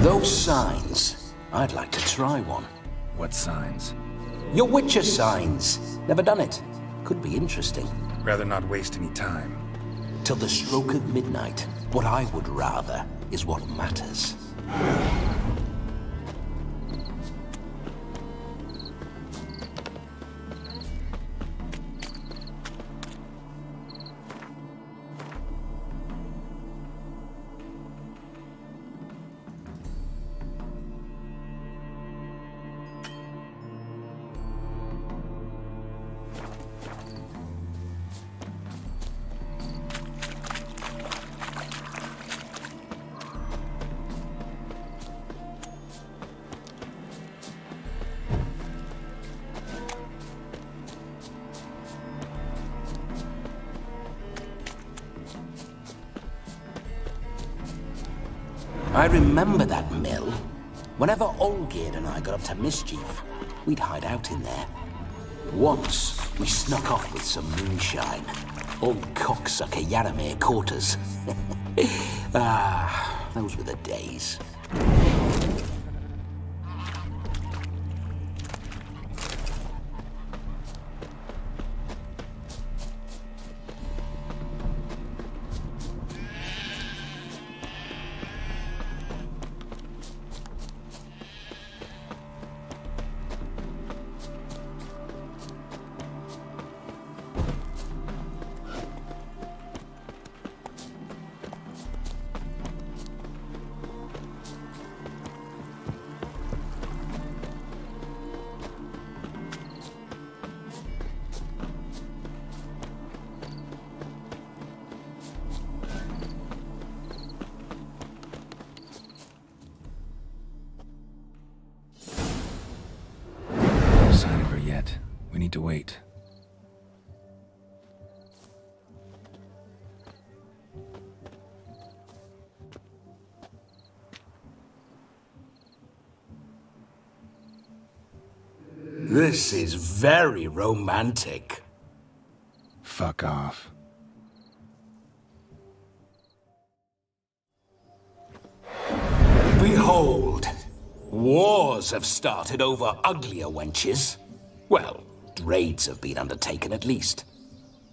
Those signs, I'd like to try one. What signs? Your Witcher signs. Never done it. Could be interesting. Rather not waste any time. Till the stroke of midnight, what I would rather is what matters. I remember that mill. Whenever Olgerd and I got up to mischief, we'd hide out in there. Once, we snuck off with some moonshine. Old cocksucker Yaramir caught us. Those were the days. We need to wait. This is very romantic. Fuck off. Behold, wars have started over uglier wenches. Well, raids have been undertaken at least.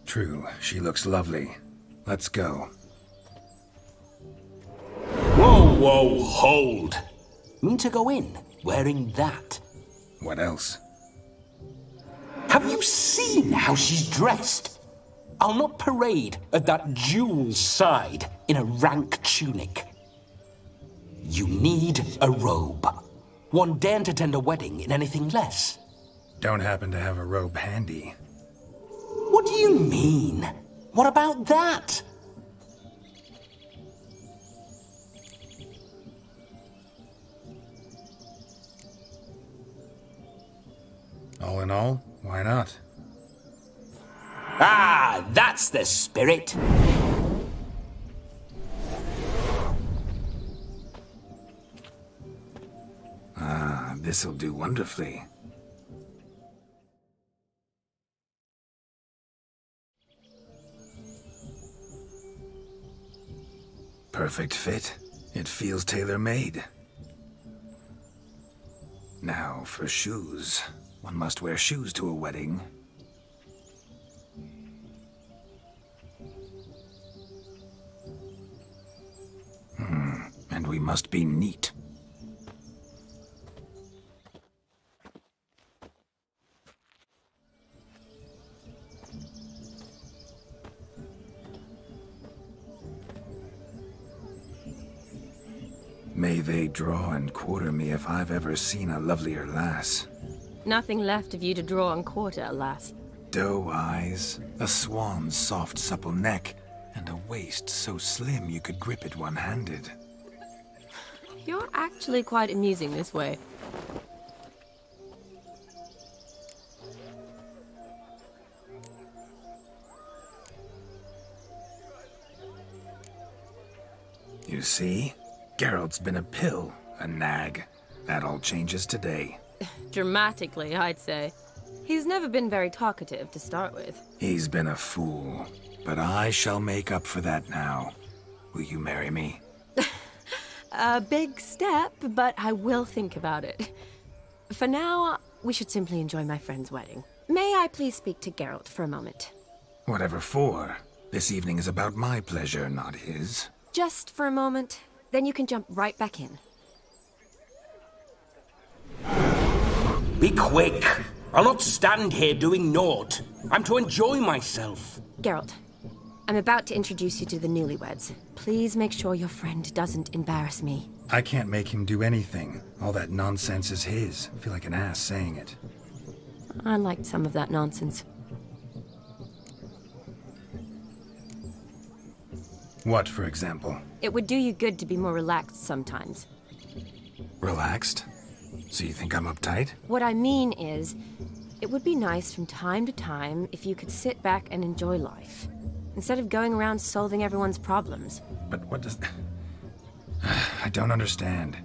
True, she looks lovely. Let's go. Whoa, hold. Mean to go in, wearing that? What else? Have you seen how she's dressed? I'll not parade at that jewel's side in a rank tunic. You need a robe. One daren't attend a wedding in anything less. Don't happen to have a robe handy. What do you mean? What about that? All in all, why not? Ah, that's the spirit. Ah, this'll do wonderfully. Perfect fit. It feels tailor-made. Now for shoes. One must wear shoes to a wedding. And we must be neat. May they draw and quarter me if I've ever seen a lovelier lass. Nothing left of you to draw and quarter, alas. Doe eyes, a swan's soft supple neck, and a waist so slim you could grip it one-handed. You're actually quite amusing this way. You see? Geralt's been a pill, a nag. That all changes today. Dramatically, I'd say. He's never been very talkative to start with. He's been a fool, but I shall make up for that now. Will you marry me? A big step, but I will think about it. For now, we should simply enjoy my friend's wedding. May I please speak to Geralt for a moment? Whatever for. This evening is about my pleasure, not his. Just for a moment, then you can jump right back in. Be quick! I'll not stand here doing naught. I'm to enjoy myself. Geralt, I'm about to introduce you to the newlyweds. Please make sure your friend doesn't embarrass me. I can't make him do anything. All that nonsense is his. I feel like an ass saying it. I liked some of that nonsense. What, for example? It would do you good to be more relaxed sometimes. Relaxed? So you think I'm uptight? What I mean is, it would be nice from time to time if you could sit back and enjoy life, instead of going around solving everyone's problems. But what does... I don't understand.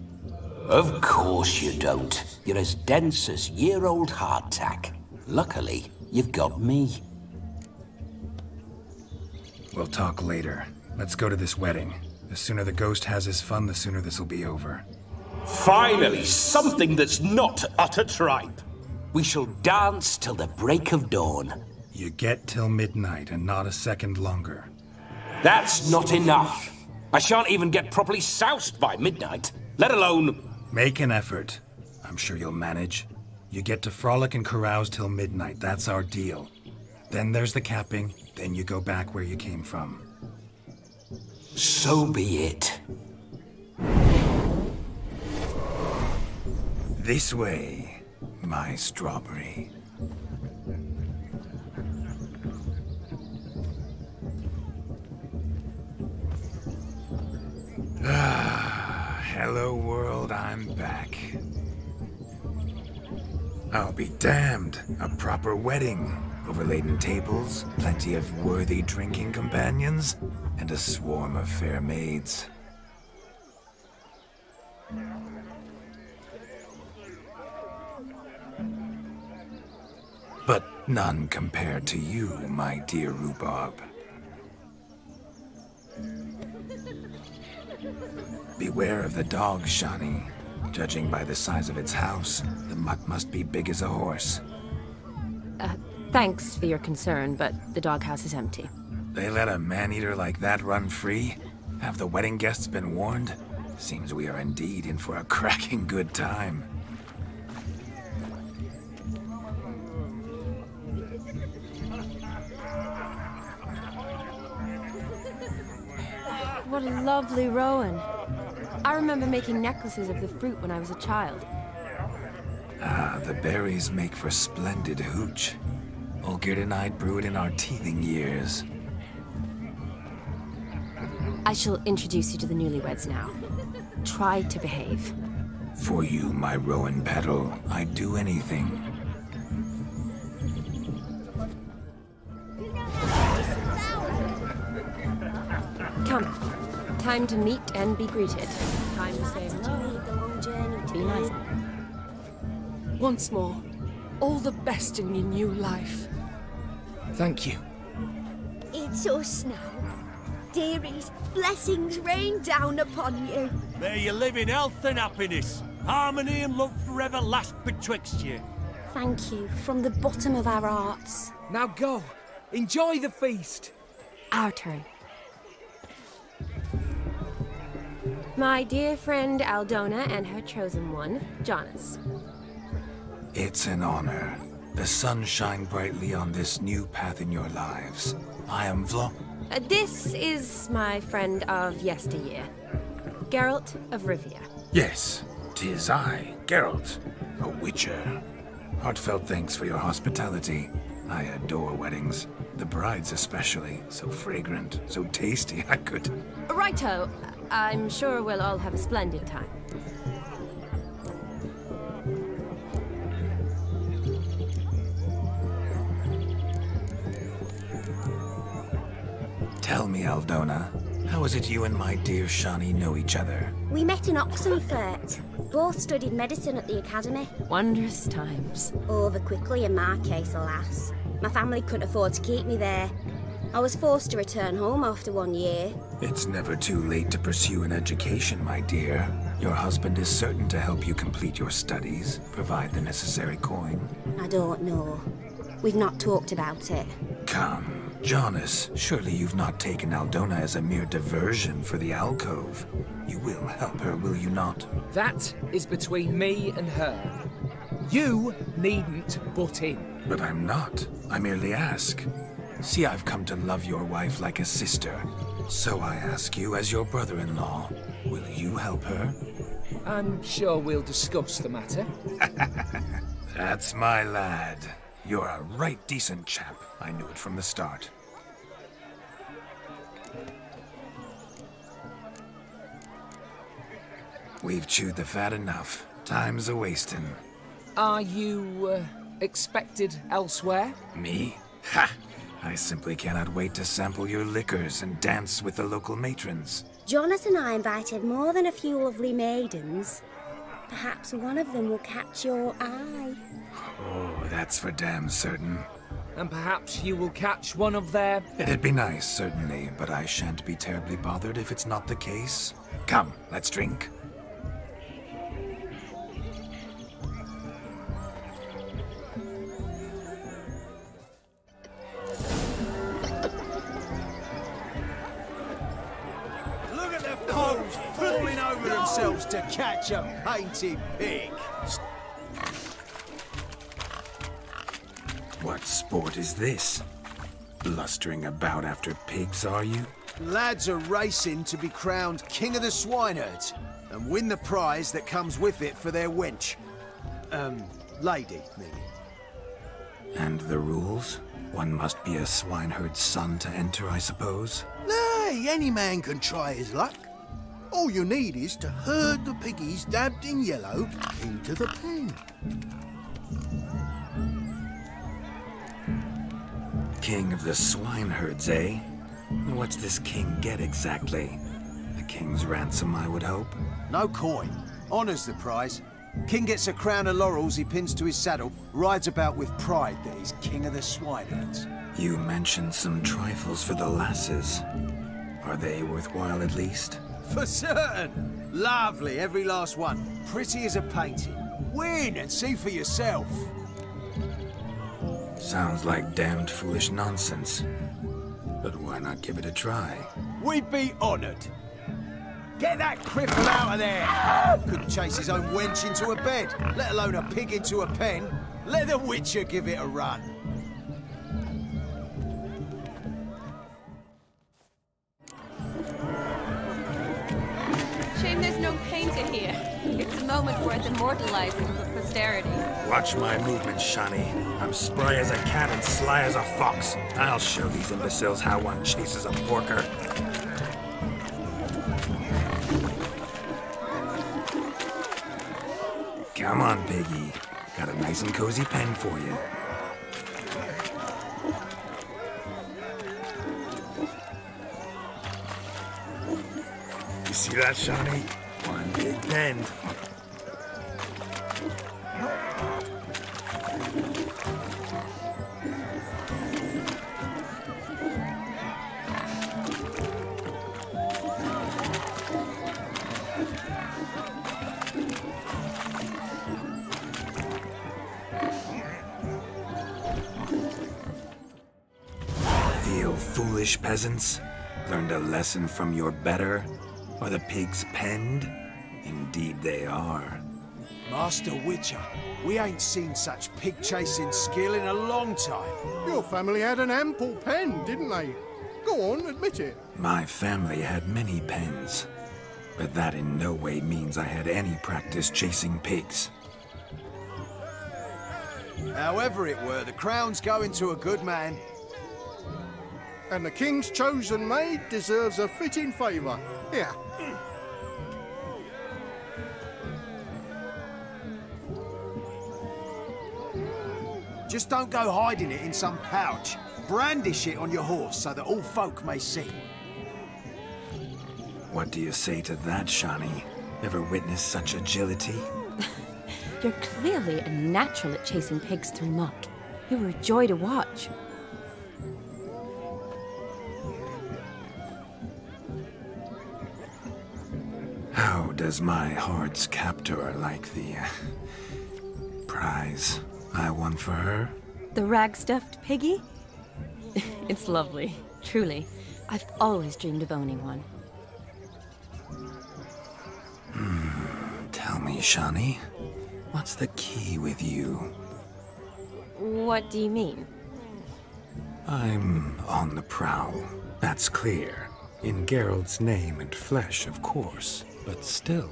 Of course you don't. You're as dense as year-old hardtack. Luckily, you've got me. We'll talk later. Let's go to this wedding. The sooner the ghost has his fun, the sooner this'll be over. Finally, something that's not utter tripe. We shall dance till the break of dawn. You get till midnight and not a second longer. That's not enough. I shan't even get properly soused by midnight, let alone... Make an effort. I'm sure you'll manage. You get to frolic and carouse till midnight, that's our deal. Then there's the capping, then you go back where you came from. So be it. This way, my strawberry. Hello world, I'm back. I'll be damned. A proper wedding. Overladen tables, plenty of worthy drinking companions, and a swarm of fair maids. But none compared to you, my dear rhubarb. Beware of the dog, Shani. Judging by the size of its house, the mutt must be big as a horse. Thanks for your concern, but the doghouse is empty. They let a man-eater like that run free? Have the wedding guests been warned? Seems we are indeed in for a cracking good time. What a lovely rowan. I remember making necklaces of the fruit when I was a child. Ah, the berries make for splendid hooch. Olgerd and I brewed in our teething years. I shall introduce you to the newlyweds now. Try to behave. For you, my rowan petal, I'd do anything. Come. Time to meet and be greeted. Time to say hello. Be nice. Once more, all the best in your new life. Thank you. It's us now. Dearies, blessings rain down upon you. May you live in health and happiness. Harmony and love forever last betwixt you. Thank you from the bottom of our hearts. Now go. Enjoy the feast. Our turn. My dear friend Aldona and her chosen one, Jonas. It's an honor. The sun shine brightly on this new path in your lives. I am This is my friend of yesteryear, Geralt of Rivia. Yes, 'tis I, Geralt, a witcher. Heartfelt thanks for your hospitality. I adore weddings. The brides especially. So fragrant, so tasty, I could... Righto. I'm sure we'll all have a splendid time. Tell me, Aldona, how is it you and my dear Shani know each other? We met in Oxenfurt. Both studied medicine at the academy. Wondrous times. Over quickly in my case, alas. My family couldn't afford to keep me there. I was forced to return home after 1 year. It's never too late to pursue an education, my dear. Your husband is certain to help you complete your studies, provide the necessary coin. I don't know. We've not talked about it. Come, Jonas, surely you've not taken Aldona as a mere diversion for the alcove. You will help her, will you not? That is between me and her. You needn't butt in. But I'm not. I merely ask. See, I've come to love your wife like a sister. So I ask you, as your brother-in-law, will you help her? I'm sure we'll discuss the matter. That's my lad. You're a right decent chap. I knew it from the start. We've chewed the fat enough. Time's a-wasting. Are you, expected elsewhere? Me? Ha! I simply cannot wait to sample your liquors and dance with the local matrons. Jonas and I invited more than a few lovely maidens. Perhaps one of them will catch your eye. Oh, that's for damn certain. And perhaps you will catch one of their... It'd be nice, certainly, but I shan't be terribly bothered if it's not the case. Come, let's drink. Falling over themselves to catch a painted pig. What sport is this? Blustering about after pigs, are you? Lads are racing to be crowned King of the Swineherds and win the prize that comes with it for their wench. Lady, meaning. And the rules? One must be a swineherd's son to enter, I suppose? Nay, any man can try his luck. All you need is to herd the piggies dabbed in yellow into the pen. King of the swineherds, eh? And what's this king get exactly? A king's ransom, I would hope? No coin. Honours the prize. King gets a crown of laurels he pins to his saddle, rides about with pride that he's king of the swineherds. You mentioned some trifles for the lasses. Are they worthwhile at least? For certain. Lovely, every last one. Pretty as a painting. Win and see for yourself. Sounds like damned foolish nonsense. But why not give it a try? We'd be honoured. Get that cripple out of there! Couldn't chase his own wench into a bed, let alone a pig into a pen. Let the Witcher give it a run. Shame there's no painter here. It's a moment worth immortalizing for posterity. Watch my movements, Shani. I'm spry as a cat and sly as a fox. I'll show these imbeciles how one chases a porker. Come on, piggy. Got a nice and cozy pen for you. You see that, Shani? One big pen. Foolish peasants? Learned a lesson from your better? Are the pigs penned? Indeed they are. Master Witcher, we ain't seen such pig-chasing skill in a long time. Your family had an ample pen, didn't they? Go on, admit it. My family had many pens, but that in no way means I had any practice chasing pigs. However it were, the crown's going to a good man. And the king's chosen maid deserves a fitting favour. Here. Just don't go hiding it in some pouch. Brandish it on your horse so that all folk may see. What do you say to that, Shani? Ever witnessed such agility? You're clearly a natural at chasing pigs through muck. You were a joy to watch. How does my heart's captor like the prize I won for her? The rag-stuffed piggy? It's lovely, truly. I've always dreamed of owning one. Tell me, Shani, what's the key with you? What do you mean? I'm on the prowl, that's clear. In Geralt's name and flesh, of course, but still.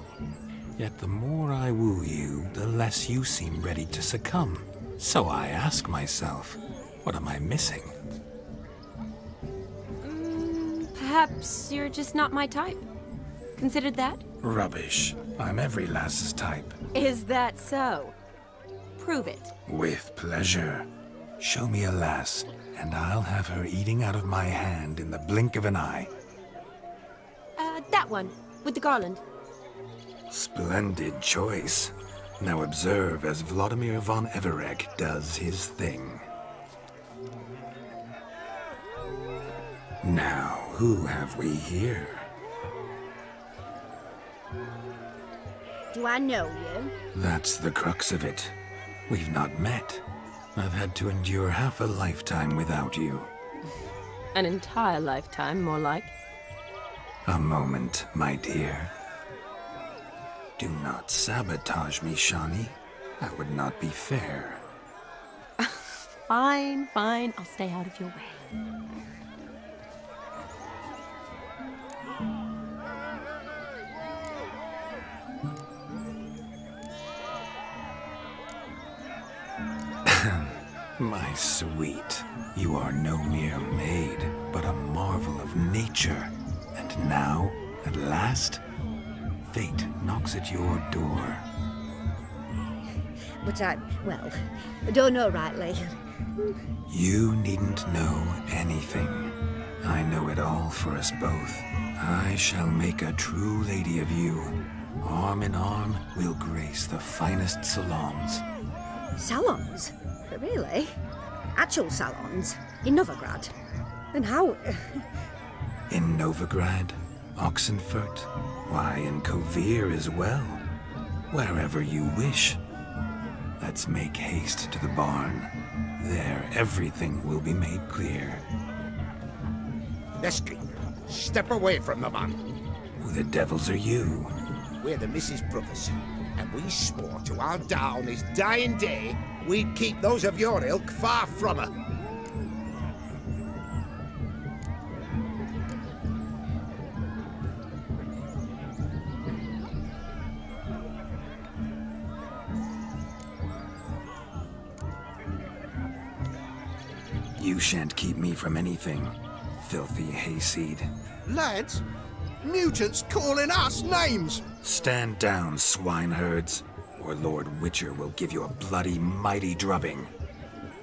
Yet the more I woo you, the less you seem ready to succumb. So I ask myself, what am I missing? Perhaps you're just not my type. Considered that? Rubbish. I'm every lass's type. Is that so? Prove it. With pleasure. Show me a lass, and I'll have her eating out of my hand in the blink of an eye. That one, with the garland. Splendid choice. Now observe as Vladimir von Everegg does his thing. Now, who have we here? Do I know you? That's the crux of it. We've not met. I've had to endure half a lifetime without you. An entire lifetime, more like. A moment, my dear. Do not sabotage me, Shani. That would not be fair. Fine, fine. I'll stay out of your way. My sweet, you are no mere maid, but a marvel of nature. And now, at last, fate knocks at your door. But I don't know rightly. You needn't know anything. I know it all for us both. I shall make a true lady of you. Arm in arm, we'll grace the finest salons. Salons? Really? Actual salons? In Novigrad? And how... In Novigrad, Oxenfurt, why, in Kovir as well. Wherever you wish. Let's make haste to the barn. There, everything will be made clear. Leslie, step away from the man. Who the devils are you? We're the Mrs. Brothers, and we swore to our down his dying day we'd keep those of your ilk far from her. You shan't keep me from anything, filthy hayseed. Lads, mutants calling us names! Stand down, swineherds, or Lord Witcher will give you a bloody mighty drubbing.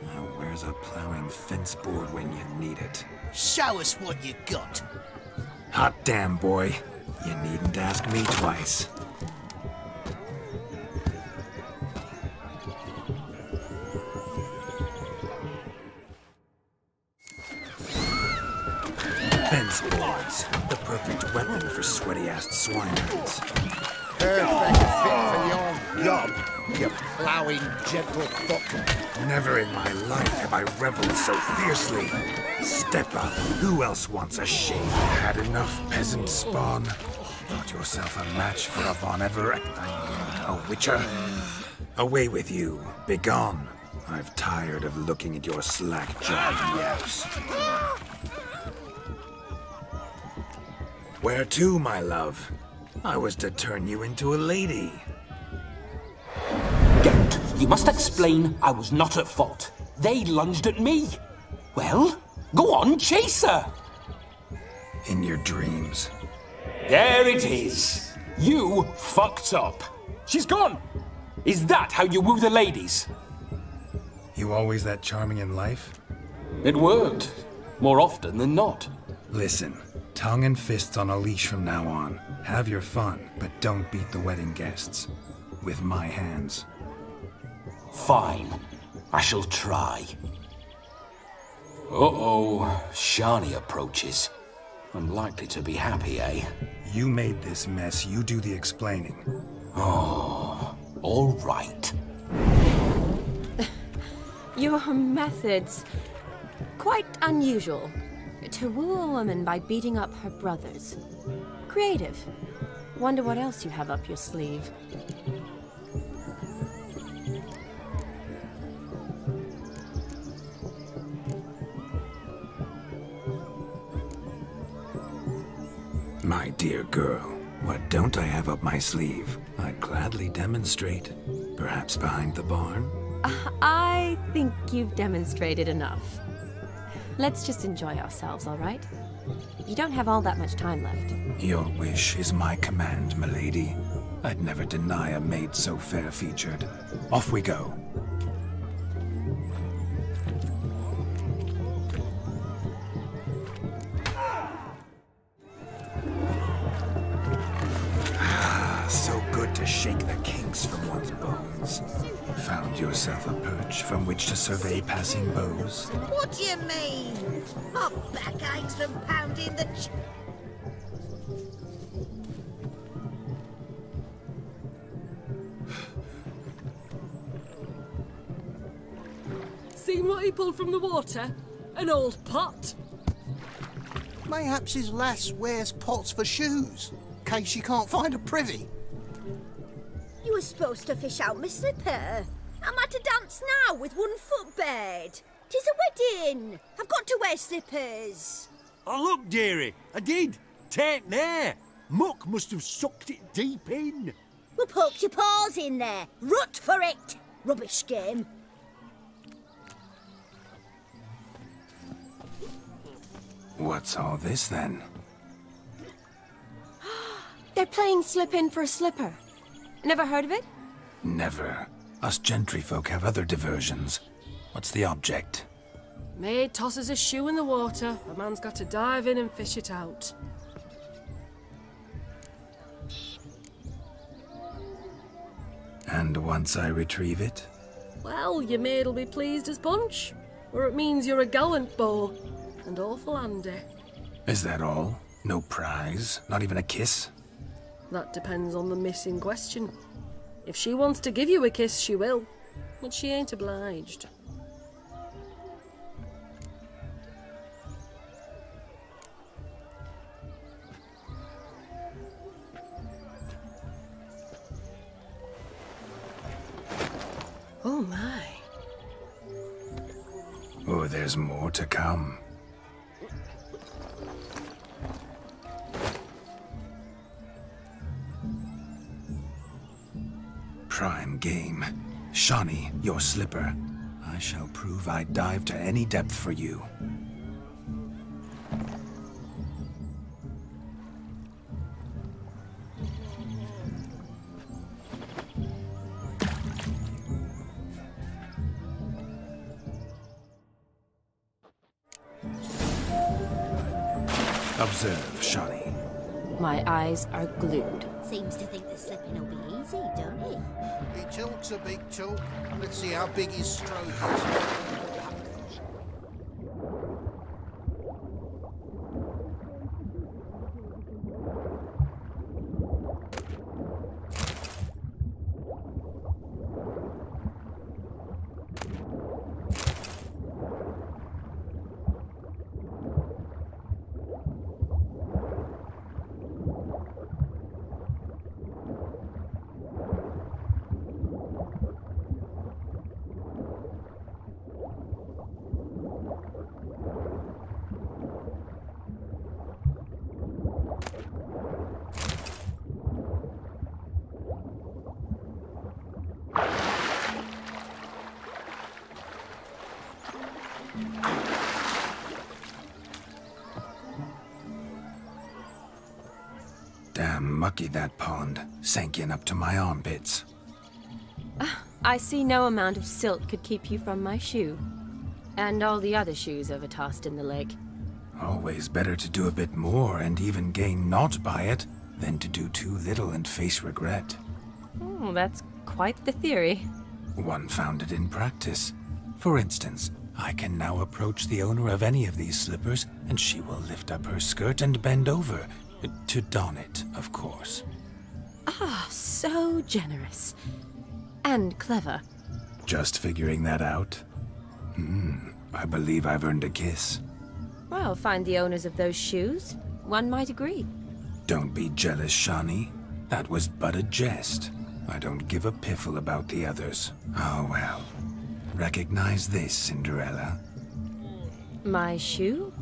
Now where's a plowing fence board when you need it? Show us what you got. Hot damn, boy. You needn't ask me twice. Fence boards, the perfect weapon for sweaty-assed swineherds. Perfect fit for your job, you ploughing gentle fuck. Never in my life have I reveled so fiercely. Step up. Who else wants a shave? Had enough, peasant spawn? Thought yourself a match for a Von Everett? A Witcher? Away with you. Begone. I've tired of looking at your slack-jawed yaps. Where to, my love? I was to turn you into a lady. Geralt, you must explain I was not at fault. They lunged at me. Well, go on, chase her. In your dreams. There it is. You fucked up. She's gone. Is that how you woo the ladies? You always that charming in life? It worked. More often than not. Listen, tongue and fists on a leash from now on. Have your fun, but don't beat the wedding guests. With my hands. Fine. I shall try. Uh-oh. Shani approaches. I'm likely to be happy, eh? You made this mess, you do the explaining. Oh, all right. Your methods... quite unusual. To woo a woman by beating up her brothers. Creative. Wonder what else you have up your sleeve. My dear girl, what don't I have up my sleeve? I'd gladly demonstrate. Perhaps behind the barn? I think you've demonstrated enough. Let's just enjoy ourselves, all right? You don't have all that much time left. Your wish is my command, milady. I'd never deny a maid so fair-featured. Off we go. So good to shake the kinks from one's bones. Found yourself a perch from which to survey passing beaux? What do you mean? My back aches from pounding the Seen what he pulled from the water? An old pot? Mayhaps his lass wears pots for shoes, in case she can't find a privy. You were supposed to fish out my slipper. I'm at a dance now with one foot bared. 'Tis a wedding. I've got to wear slippers. Oh, look, dearie, I did. Take there. Muck must have sucked it deep in. Well, poke your paws in there. Rut for it. Rubbish game. What's all this, then? They're playing slip in for a slipper. Never heard of it? Never. Us gentry folk have other diversions. What's the object? Maid tosses a shoe in the water. A man's got to dive in and fish it out. And once I retrieve it? Well, your maid'll be pleased as punch. Or it means you're a gallant beau. And awful handy. Is that all? No prize? Not even a kiss? That depends on the miss in question. If she wants to give you a kiss, she will. But she ain't obliged. Oh my. Oh, there's more to come. Prime game. Shawnee, your slipper. I shall prove I'd dive to any depth for you. Observe, Shawnee. My eyes are glued. Seems to think the slipping will be easy, don't he? He talks a big talk. Let's see how big his stroke is. Damn mucky, that pond. Sank in up to my armpits. I see no amount of silt could keep you from my shoe. And all the other shoes overtossed in the lake. Always better to do a bit more and even gain naught by it than to do too little and face regret. Oh, that's quite the theory. One founded in practice. For instance, I can now approach the owner of any of these slippers, and she will lift up her skirt and bend over. To don it, of course. Ah, so generous. And clever. Just figuring that out? I believe I've earned a kiss. Well, find the owners of those shoes. One might agree. Don't be jealous, Shani. That was but a jest. I don't give a piffle about the others. Oh well. Recognize this, Cinderella? My shoe?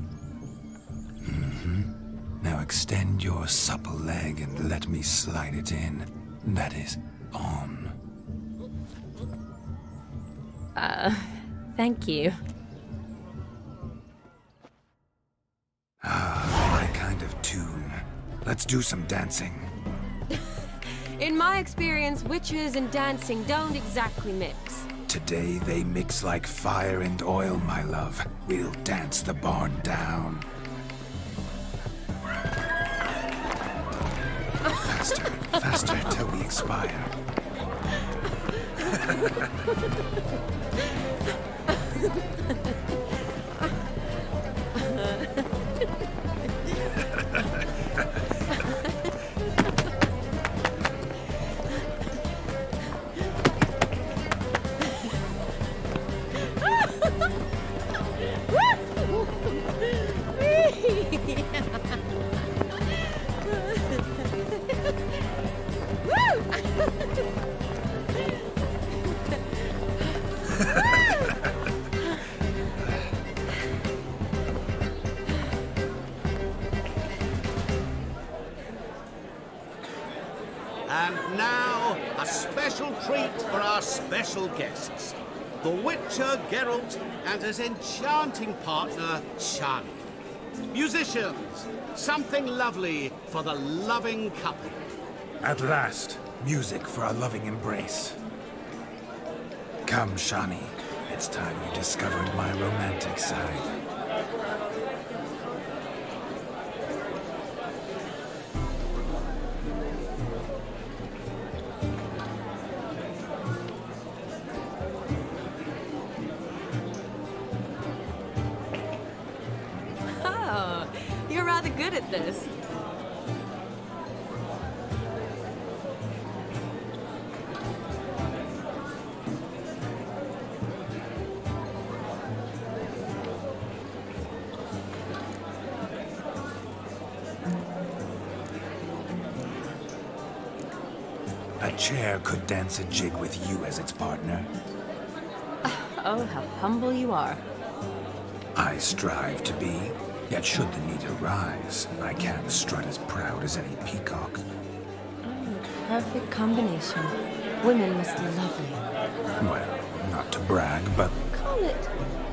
Now extend your supple leg and let me slide it in. That is, on. Thank you. My kind of tune. Let's do some dancing. In my experience, witches and dancing don't exactly mix. Today they mix like fire and oil, my love. We'll dance the barn down. Faster, faster till we expire. And now, a special treat for our special guests. The Witcher Geralt and his enchanting partner, Shani. Musicians, something lovely for the loving couple. At last, music for a loving embrace. Come, Shani. It's time you discovered my romantic side. Oh, you're rather good at this. A chair could dance a jig with you as its partner. Oh, how humble you are. I strive to be, yet should the need arise, I can't strut as proud as any peacock. Perfect combination. Women must be lovely. Well, not to brag, but Call it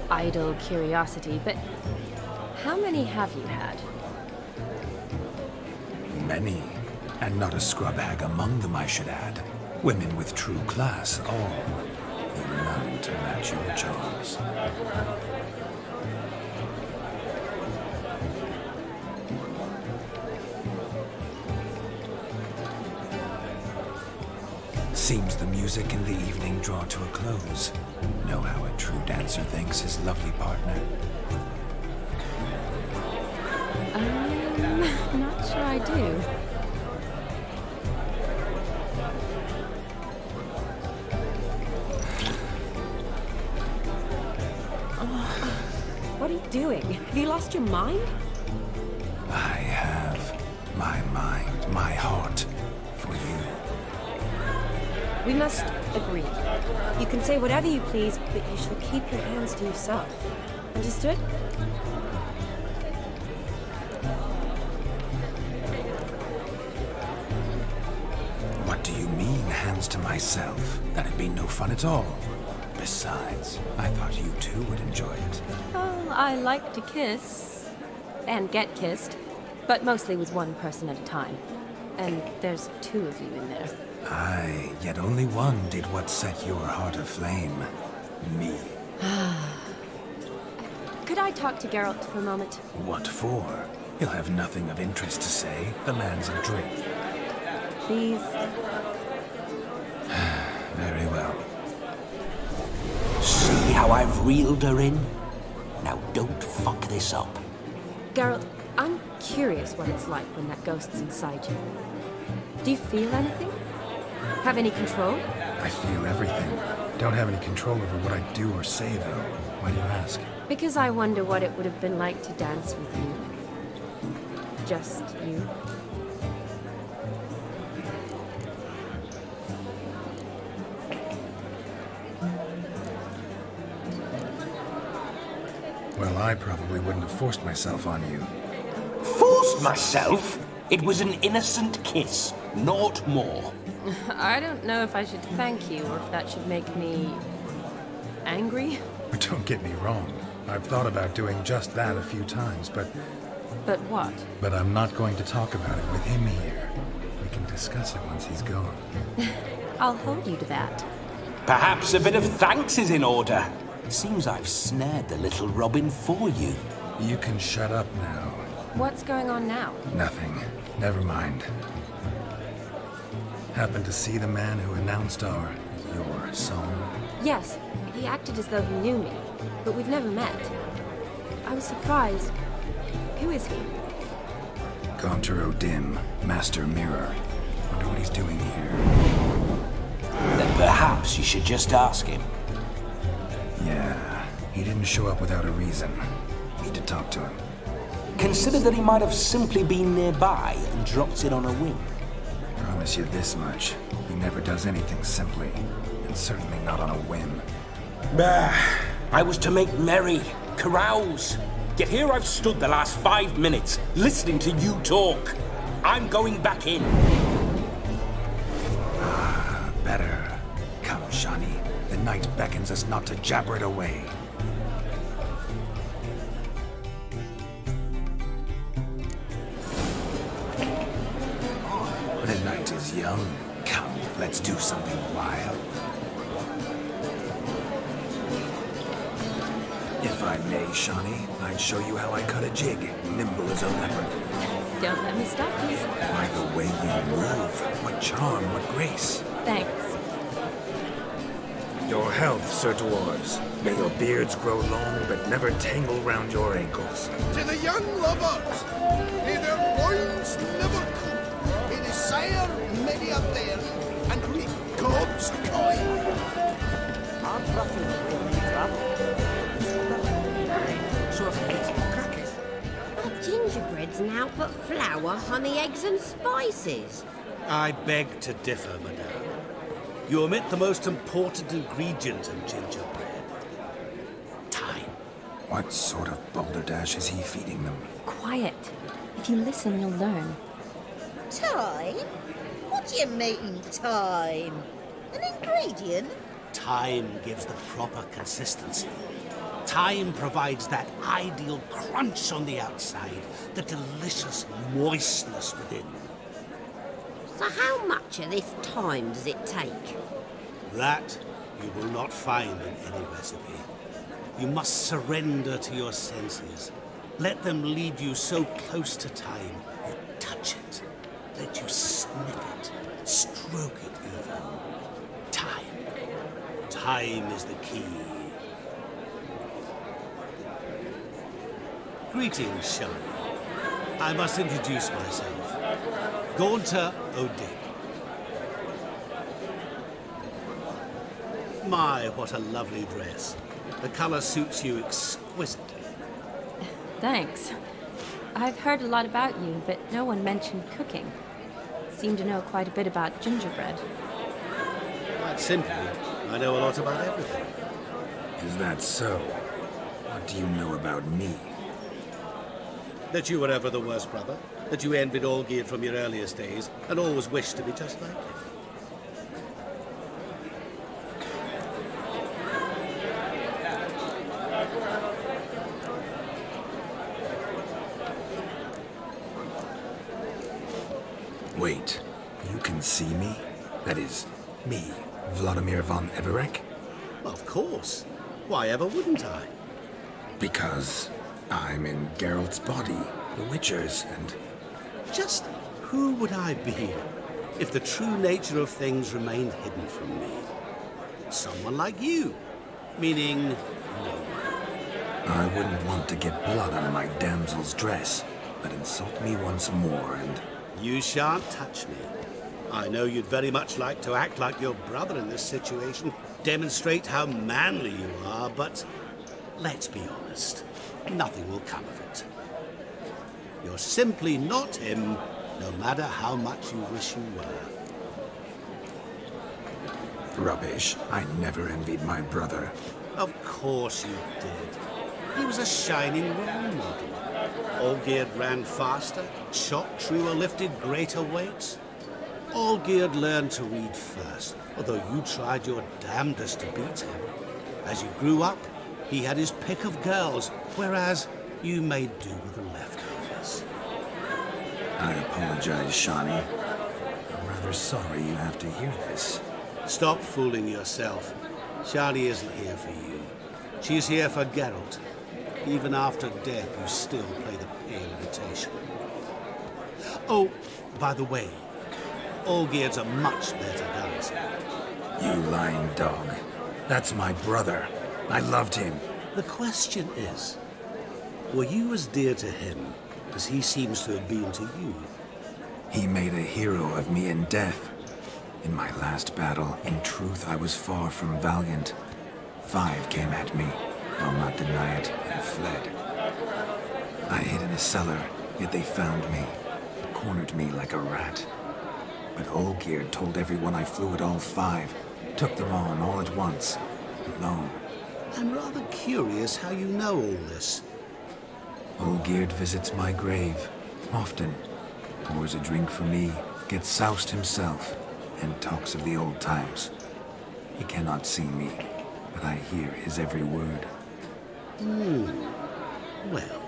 idle curiosity, but how many have you had? many. And not a scrub hag among them, I should add. Women with true class, all. Though none to match your charms. Seems the music and the evening draw to a close. Know how a true dancer thanks his lovely partner. Not sure I do. What are you doing? Have you lost your mind? I have my mind, my heart for you. We must agree. You can say whatever you please, but you shall keep your hands to yourself. Understood? What do you mean, hands to myself? That'd be no fun at all. Besides, I thought you too would enjoy it. Well, I like to kiss. And get kissed. But mostly with one person at a time. And there's two of you in there. Aye, yet only one did what set your heart aflame. Me. Could I talk to Geralt for a moment? What for? He'll have nothing of interest to say. The man's adrift. Please? Very well. See how I've reeled her in? Now don't fuck this up. Geralt, I'm curious what it's like when that ghost's inside you. Do you feel anything? Have any control? I feel everything. Don't have any control over what I do or say, though. Why do you ask? Because I wonder what it would have been like to dance with you. Just you. Well, I probably wouldn't have forced myself on you. Forced myself? It was an innocent kiss, naught more. I don't know if I should thank you or if that should make me angry. But don't get me wrong. I've thought about doing just that a few times, but... But what? But I'm not going to talk about it with him here. We can discuss it once he's gone. I'll hold you to that. Perhaps a bit of thanks is in order. Seems I've snared the little Robin for you. You can shut up now. What's going on now? Nothing. Never mind. Happened to see the man who announced your song? Yes, he acted as though he knew me, but we've never met. I was surprised. Who is he? Gaunter O'Dim, Master Mirror. Wonder what he's doing here. Then perhaps you should just ask him. Yeah, he didn't show up without a reason. Need to talk to him. Consider that he might have simply been nearby and dropped it on a whim. Promise you this much. He never does anything simply, and certainly not on a whim. Bah! I was to make merry, carouse. Yet here I've stood the last 5 minutes, listening to you talk. I'm going back in. Better. Come, Shani. The night beckons us not to jabber it away. The night is young. Come, let's do something wild. If I may, Shani, I'd show you how I cut a jig, nimble as a leopard. Don't let me stop you. By the way you move, what charm, what grace. Thanks. Your health, Sir Dwarves. May your beards grow long, but never tangle round your ankles. To the young lovers, may their loins never cool. May they sire many a bairn and reap God's coin. I'm roughing the way we travel. So I've eaten crackers. Our gingerbread's now but flour, honey, eggs and spices. I beg to differ, madame. You omit the most important ingredient in gingerbread. Time. What sort of balderdash is he feeding them? Quiet. If you listen, you'll learn. Time? What do you mean, time? An ingredient? Time gives the proper consistency. Time provides that ideal crunch on the outside, the delicious moistness within. So how much of this time does it take? That you will not find in any recipe. You must surrender to your senses. Let them lead you so close to time, you touch it. Let you sniff it, stroke it even. Time. Time is the key. Greetings, Shani. I must introduce myself. Gaunter O'Dim. My, what a lovely dress. The color suits you exquisitely. Thanks. I've heard a lot about you, but no one mentioned cooking. Seem to know quite a bit about gingerbread. Quite simply, I know a lot about everything. Is that so? What do you know about me? That you were ever the worst brother, that you envied Olgierd from your earliest days, and always wished to be just like him. Wait, you can see me? That is, me, Vladimir von Everec? Of course. Why ever wouldn't I? Because I'm in Geralt's body, the Witcher's, and... Just who would I be if the true nature of things remained hidden from me? Someone like you. Meaning, I wouldn't want to get blood on my damsel's dress, but insult me once more and... You shan't touch me. I know you'd very much like to act like your brother in this situation, demonstrate how manly you are, but let's be honest, nothing will come of it. You're simply not him, no matter how much you wish you were. Rubbish. I never envied my brother. Of course you did. He was a shining role model. Olgierd ran faster, shot truer, lifted greater weights. Olgierd learned to read first, although you tried your damnedest to beat him. As you grew up, he had his pick of girls, whereas you made do with the leftovers. I apologize, Shani. I'm rather sorry you have to hear this. Stop fooling yourself. Shani isn't here for you. She's here for Geralt. Even after death, you still play the pale imitation. Oh, by the way, Olgierd's a much better dancer. You lying dog. That's my brother. I loved him. The question is, were you as dear to him as he seems to have been to you? He made a hero of me in death. In my last battle, in truth, I was far from valiant. 5 came at me. I'll not deny it, and fled. I hid in a cellar, yet they found me, cornered me like a rat. But Olgierd told everyone I flew at all 5, took them on all at once, alone. I'm rather curious how you know all this. Olgierd visits my grave, often. Pours a drink for me, gets soused himself, and talks of the old times. He cannot see me, but I hear his every word. Well,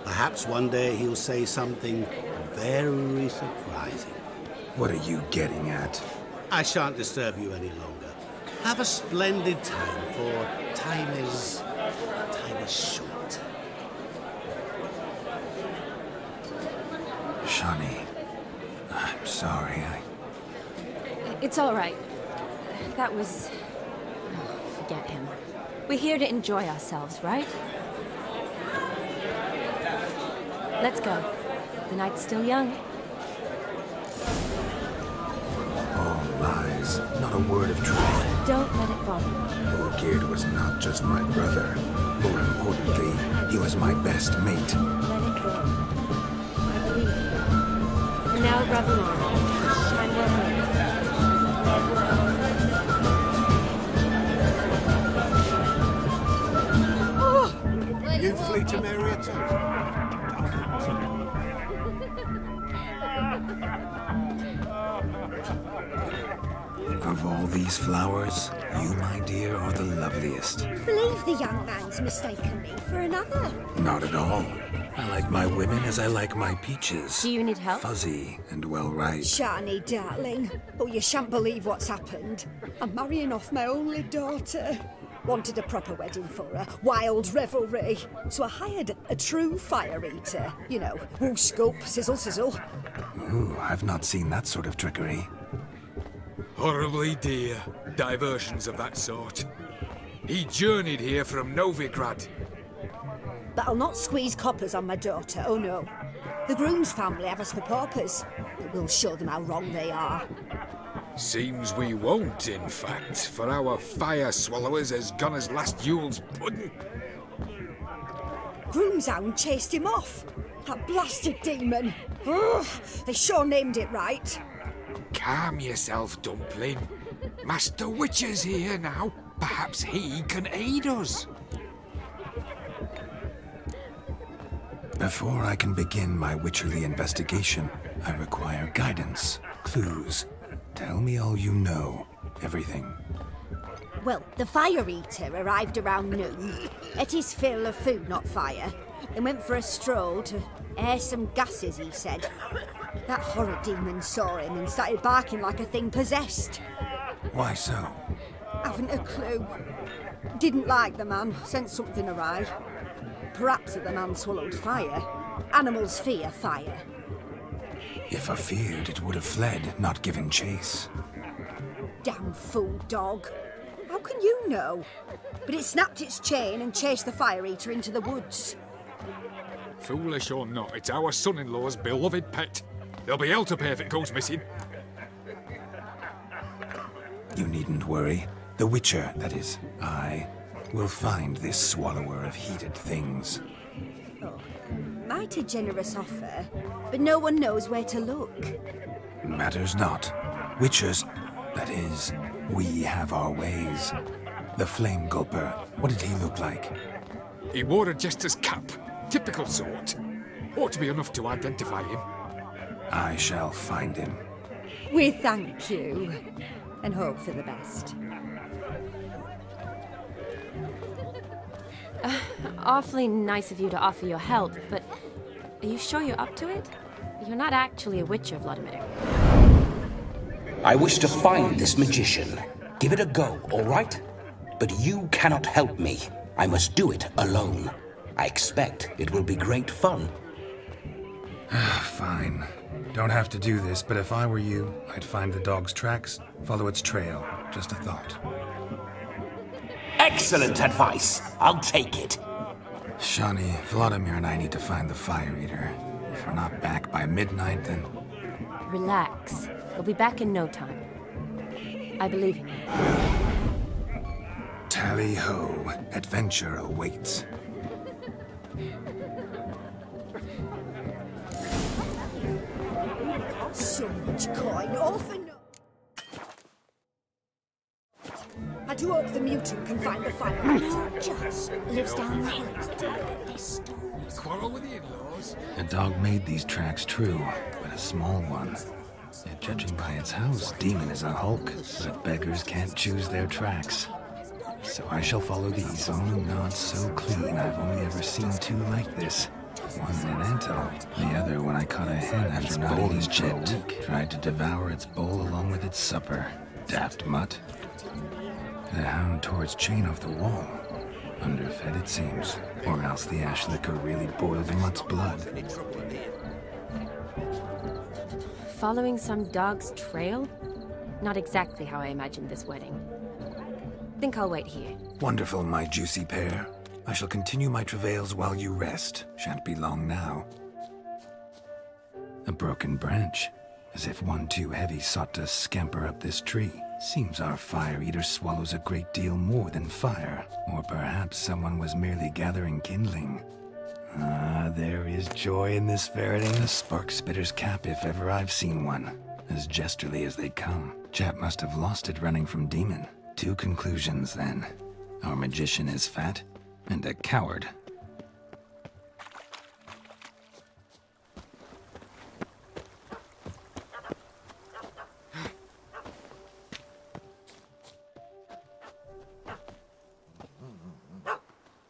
perhaps one day he'll say something very surprising. What are you getting at? I shan't disturb you any longer. Have a splendid time, for time is short. Shani, I'm sorry, It's all right. That was... Oh, forget him. We're here to enjoy ourselves, right? Let's go. The night's still young. All lies, not a word of truth. Don't let it bother you. Olgierd was not just my brother. More importantly, he was my best mate. Let it go. I believe you. And now grab along. Time well spent. You flee to Maria too? Of all these flowers, you, my dear, are the loveliest. Believe the young man's mistaken me for another. Not at all. I like my women as I like my peaches. Do you need help? Fuzzy and well ripe. Shani, darling. Oh, you shan't believe what's happened. I'm marrying off my only daughter. Wanted a proper wedding for her, wild revelry. So I hired a true fire eater. You know, whoosh, scoop, sizzle, sizzle. Ooh, I've not seen that sort of trickery. Horribly dear diversions of that sort. He journeyed here from Novigrad. But I'll not squeeze coppers on my daughter, oh no. The groom's family have us for paupers, but we'll show them how wrong they are. Seems we won't, in fact, for our fire swallowers has gone as last Yule's pudding. Groom's hound chased him off. That blasted demon. Ugh, they sure named it right. Calm yourself, Dumpling. Master Witcher's here now. Perhaps he can aid us. Before I can begin my witcherly investigation, I require guidance, clues. Tell me all you know. Everything. Well, the fire eater arrived around noon. Ate his fill of food, not fire. Then went for a stroll to air some gases, he said. That horrid demon saw him and started barking like a thing possessed. Why so? Haven't a clue. Didn't like the man, sent something awry. Perhaps the man swallowed fire. Animals fear fire. If I feared, it would have fled, not given chase. Damn fool dog. How can you know? but it snapped its chain and chased the fire eater into the woods. Foolish or not, it's our son-in-law's beloved pet. There'll be hell to pay if it goes missing. You needn't worry. The Witcher, that is, I, will find this swallower of heated things. Oh, mighty generous offer, but no one knows where to look. Matters not. Witchers, that is, we have our ways. The Flame Gulper, what did he look like? He wore a jester's cap. Typical sort. Ought to be enough to identify him. I shall find him. We thank you, and hope for the best. Awfully nice of you to offer your help, but are you sure you're up to it? You're not actually a witcher, Vladimir. I wish to find this magician. Give it a go, all right? But you cannot help me. I must do it alone. I expect it will be great fun. Fine. Don't have to do this, but if I were you, I'd find the dog's tracks, follow its trail. Just a thought. Excellent advice. I'll take it. Shawnee, Vladimir and I need to find the fire eater. If we're not back by midnight, then... Relax. We'll be back in no time. I believe in you. Tally-ho. Adventure awaits. So much coin, often. I do hope the mutant can find the fire. No, just lives down the hill. Quarrel with the in-laws? A dog made these tracks true, but a small one. Yet judging by its house, Demon is a hulk, but beggars can't choose their tracks. So I shall follow these. Oh, not so clean. I've only ever seen two like this. One in Anto, the other when I caught a hen after not eating for a week. Tried to devour its bowl along with its supper. Daft mutt. The hound tore its chain off the wall. Underfed, it seems. Or else the ash liquor really boiled the mutt's blood. Following some dog's trail? Not exactly how I imagined this wedding. Think I'll wait here. Wonderful, my juicy pair. I shall continue my travails while you rest. Shan't be long now. A broken branch, as if one too heavy sought to scamper up this tree. Seems our fire eater swallows a great deal more than fire. Or perhaps someone was merely gathering kindling. Ah, there is joy in this ferret and a spark spitter's cap if ever I've seen one. As jesterly as they come. Chap must have lost it running from Demon. Two conclusions, then. Our magician is fat, and a coward.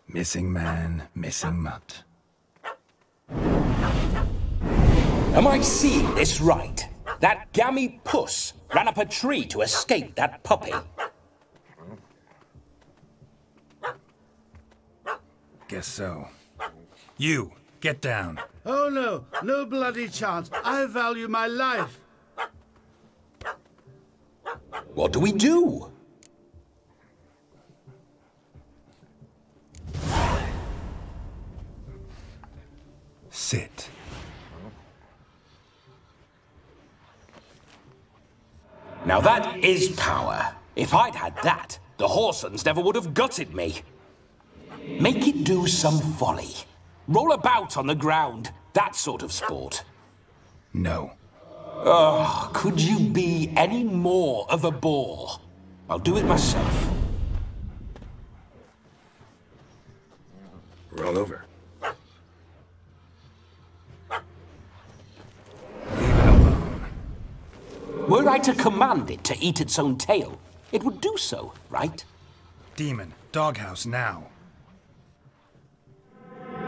Missing man, missing mutt. Am I seeing this right? That gammy puss ran up a tree to escape that puppy. Guess so. You, get down. Oh no, no bloody chance. I value my life. What do we do? Sit. Now that is power. If I'd had that, the Horsons never would have gutted me. Make it do some folly. Roll about on the ground. That sort of sport. No. Oh, could you be any more of a bore? I'll do it myself. Roll over. Leave it alone. Were I to command it to eat its own tail, it would do so, right? Demon, doghouse now.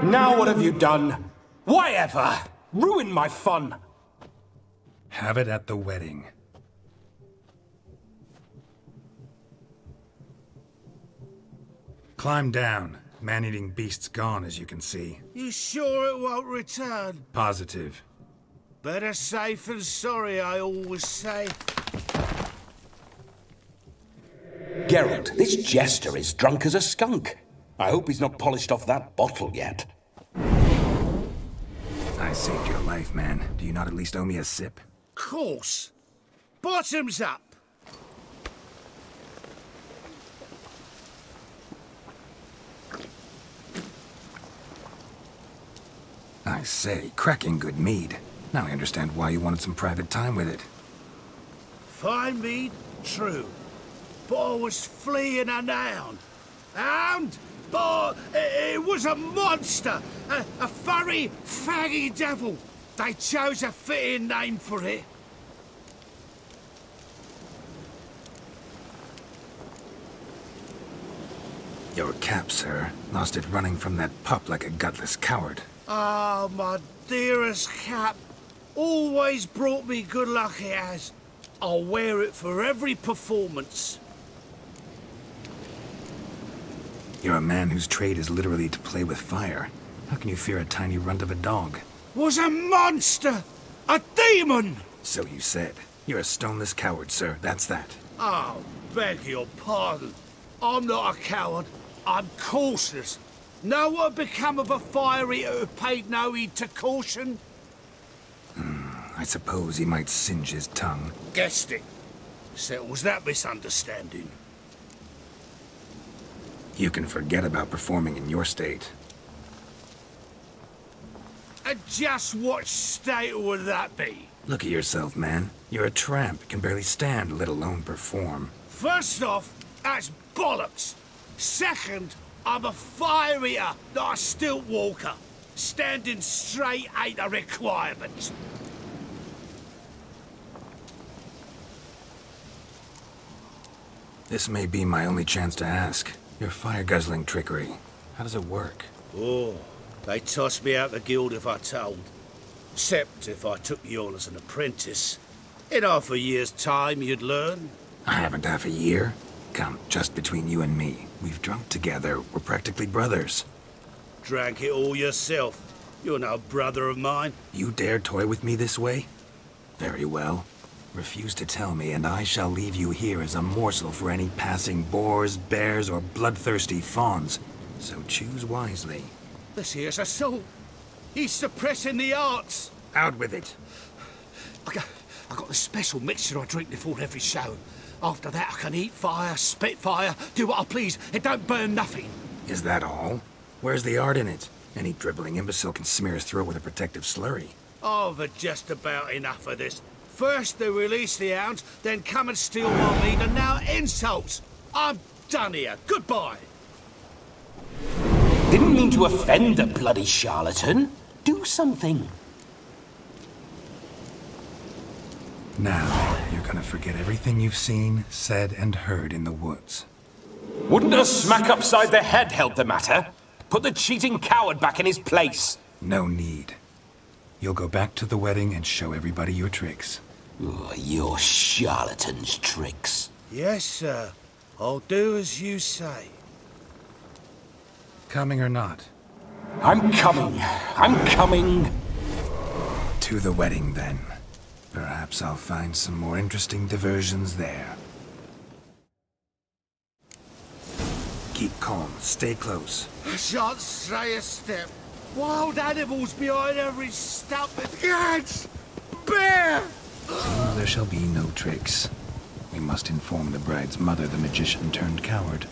Now what have you done? Why ever? Ruined my fun. Have it at the wedding. Climb down. Man-eating beast's gone, as you can see. You sure it won't return? Positive. Better safe than sorry, I always say. Geralt, this jester is drunk as a skunk. I hope he's not polished off that bottle yet. I saved your life, man. Do you not at least owe me a sip? Course. Bottoms up. I say, cracking good mead. Now I understand why you wanted some private time with it. Fine mead, true. But I was fleeing a hound. Hound? But it was a monster. A furry, faggy devil. They chose a fitting name for it. Your cap, sir. Lost it running from that pup like a gutless coward. Ah, my dearest cap. Always brought me good luck it has. I'll wear it for every performance. You're a man whose trade is literally to play with fire. How can you fear a tiny runt of a dog? Was a monster! A demon! So you said. You're a stoneless coward, sir. That's that. Oh, beg your pardon. I'm not a coward. I'm cautious. Know what become of a fire eater who paid no heed to caution? I suppose he might singe his tongue. Guessed it. Settles that misunderstanding. You can forget about performing in your state. And just what state would that be? Look at yourself, man. You're a tramp, can barely stand, let alone perform. First off, that's bollocks. Second, I'm a fire eater, not a stilt walker. Standing straight ain't a requirement. This may be my only chance to ask. Your fire-guzzling trickery, how does it work? Oh, they tossed me out the guild if I told. Except if I took you on as an apprentice. In half a year's time, you'd learn. I haven't half a year. Come, just between you and me. We've drunk together. We're practically brothers. Drank it all yourself. You're no brother of mine. You dare toy with me this way? Very well. Refuse to tell me, and I shall leave you here as a morsel for any passing boars, bears, or bloodthirsty fawns. So choose wisely. This here's assault. He's suppressing the arts. Out with it. I got the special mixture I drink before every show. After that, I can eat fire, spit fire, do what I please. It don't burn nothing. Is that all? Where's the art in it? Any dribbling imbecile can smear his throat with a protective slurry. I've had just about enough of this. First they release the hounds, then come and steal my meat, and now insults. I'm done here. Goodbye. Didn't mean to offend the bloody charlatan. Do something. Now, you're gonna forget everything you've seen, said, and heard in the woods. Wouldn't a smack upside the head help the matter? Put the cheating coward back in his place. No need. You'll go back to the wedding and show everybody your tricks. Your charlatan's tricks. Yes, sir. I'll do as you say. Coming or not? I'm coming. I'm coming. To the wedding, then. Perhaps I'll find some more interesting diversions there. Keep calm. Stay close. I shan't stray a step. Wild animals behind every stump. Gags! Bear! There shall be no tricks. We must inform the bride's mother the magician turned coward.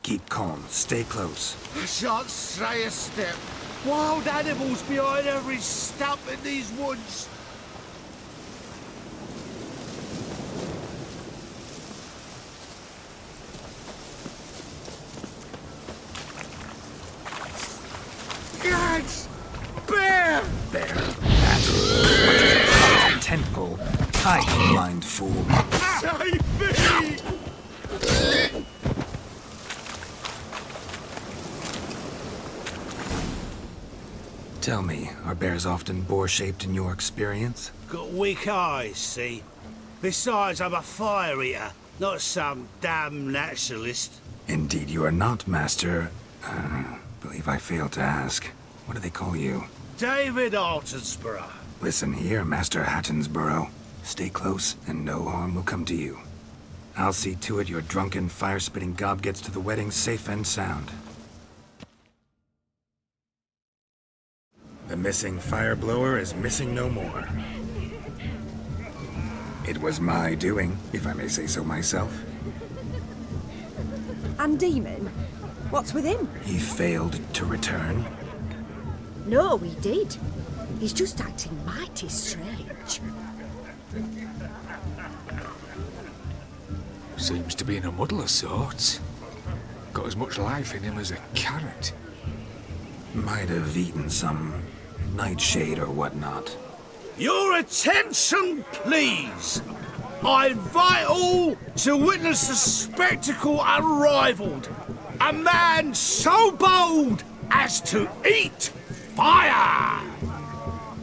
Keep calm. Stay close. I shan't stray a step. Wild animals behind every stump in these woods. Yes! Bear! Bear? That tentpole. Hide, blind fool. Save me! Tell me, are bears often boar-shaped in your experience? Got weak eyes, see? Besides, I'm a fire eater, not some damn naturalist. Indeed you are not, Master. Believe I failed to ask. What do they call you? David Altonsborough. Listen here, Master Hattonsborough. Stay close, and no harm will come to you. I'll see to it your drunken, fire-spitting gob gets to the wedding safe and sound. The missing fire blower is missing no more. It was my doing, if I may say so myself. And Demon? What's with him? He failed to return. No, he did. He's just acting mighty strange. Seems to be in a muddle of sorts. Got as much life in him as a carrot. Might have eaten some nightshade or whatnot. Your attention, please! I invite all to witness a spectacle unrivaled. A man so bold as to eat fire!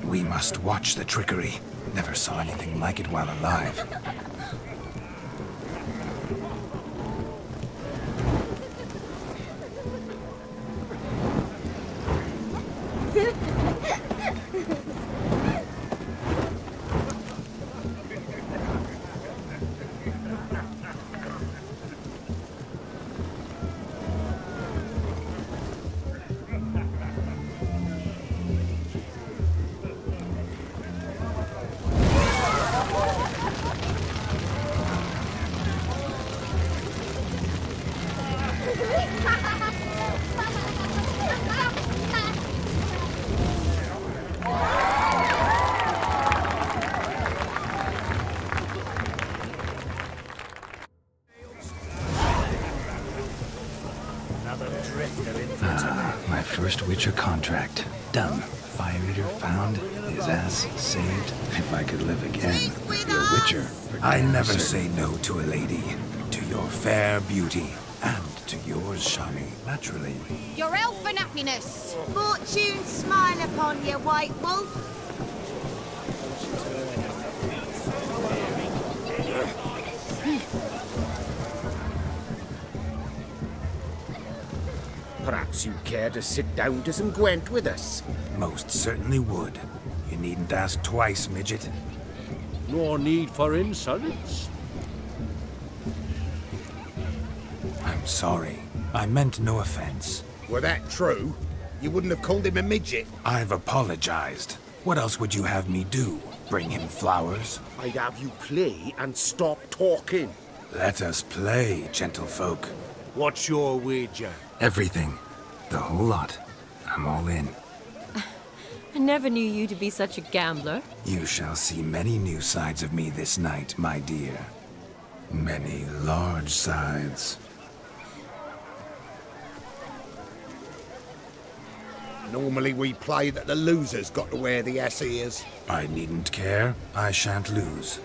We must watch the trickery. Never saw anything like it while alive. My first Witcher contract. Done. Fire Eater found. His ass saved. If I could live again. Be a Witcher. I never say no to a lady. To your fair beauty. And to yours, Shani. Naturally. Your elfin happiness. Fortune smile upon you, white wolf. Perhaps you care to sit down to some Gwent with us? Most certainly would. You needn't ask twice, midget. No need for insolence. I'm sorry. I meant no offense. Were that true, you wouldn't have called him a midget. I've apologized. What else would you have me do? Bring him flowers? I'd have you play and stop talking. Let us play, gentlefolk. What's your wager? Everything. The whole lot. I'm all in. I never knew you to be such a gambler. You shall see many new sides of me this night, my dear. Many large sides. Normally we play that the loser's got to wear the ass ears. I needn't care. I shan't lose.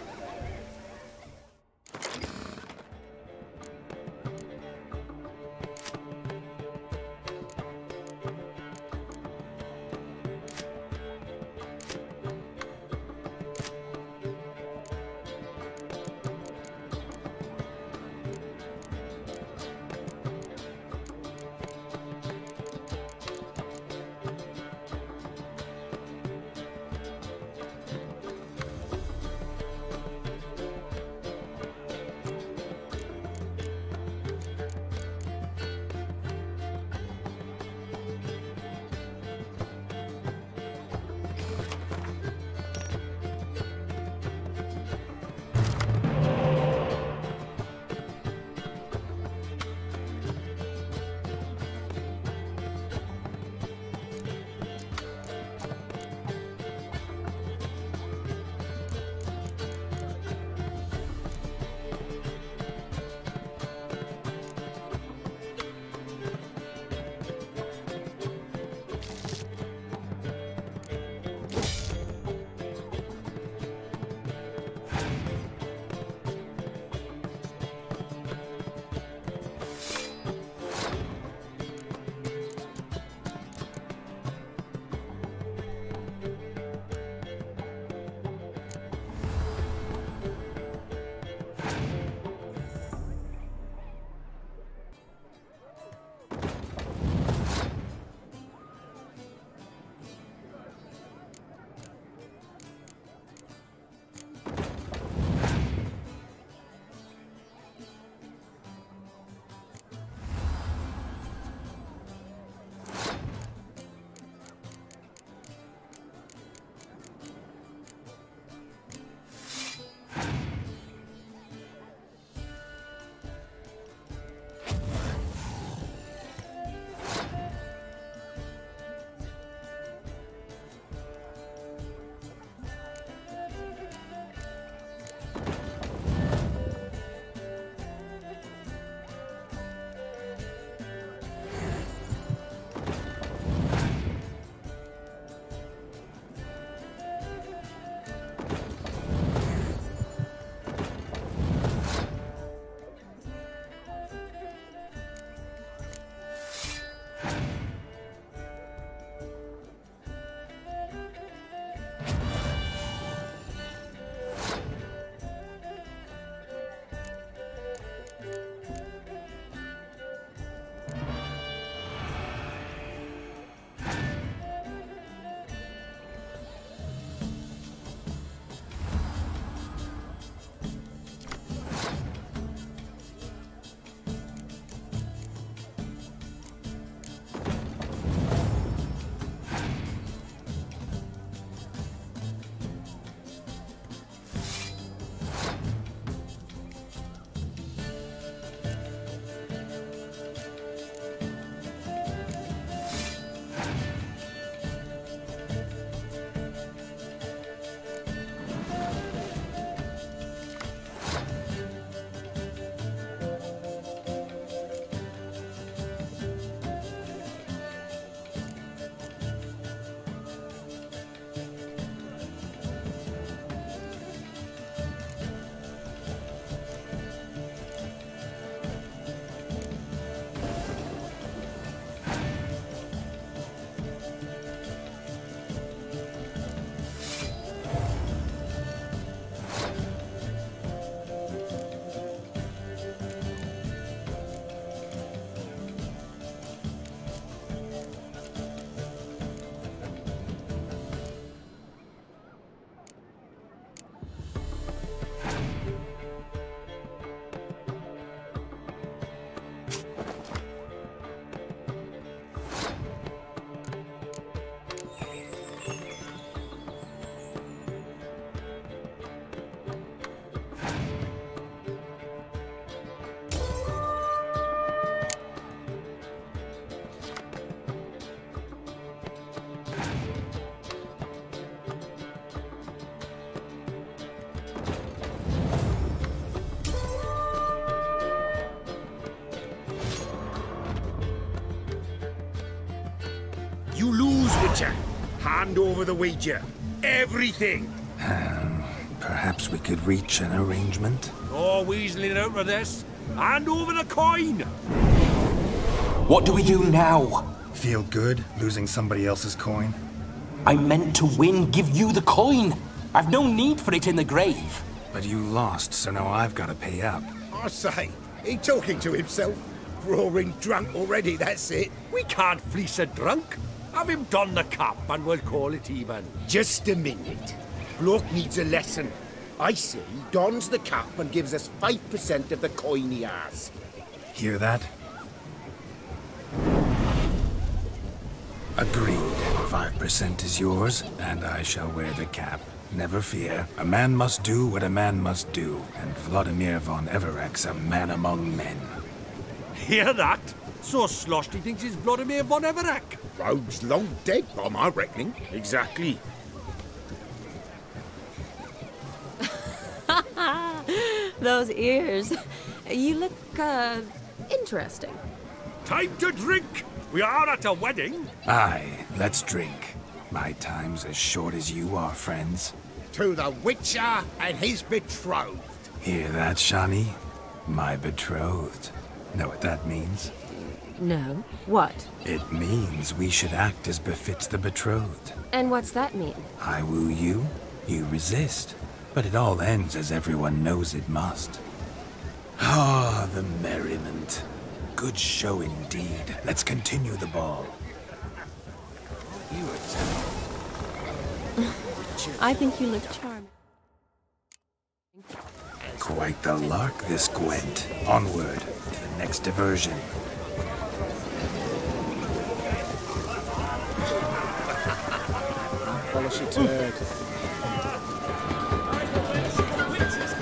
You lose, Witcher. Hand over the wager. Everything. Perhaps we could reach an arrangement? Oh, weaseling out of this. Hand over the coin. What do we do now? Feel good losing somebody else's coin? I meant to win, give you the coin. I've no need for it in the grave. But you lost, so now I've got to pay up. I say, he talking to himself. Roaring drunk already, that's it. We can't fleece a drunk. Have him don the cap and we'll call it even. Just a minute. Bloke needs a lesson. I say he dons the cap and gives us 5% of the coin he has. Hear that? Agreed. 5% is yours, and I shall wear the cap. Never fear. A man must do what a man must do, and Vladimir von Everek's a man among men. Hear that? So sloshed he thinks he's Vladimir von Everek. Rogue's long dead, by my reckoning. Exactly. Those ears. You look, interesting. Time to drink! We are at a wedding. Aye, let's drink. My time's as short as you are, friends. To the Witcher and his betrothed. Hear that, Shani? My betrothed. Know what that means? No. What? It means we should act as befits the betrothed. And what's that mean? I woo you, you resist. But it all ends as everyone knows it must. Ah, the merriment. Good show indeed. Let's continue the ball. I think you look charming. Quite the lark, this Gwent. Onward to the next diversion. Polish it turd.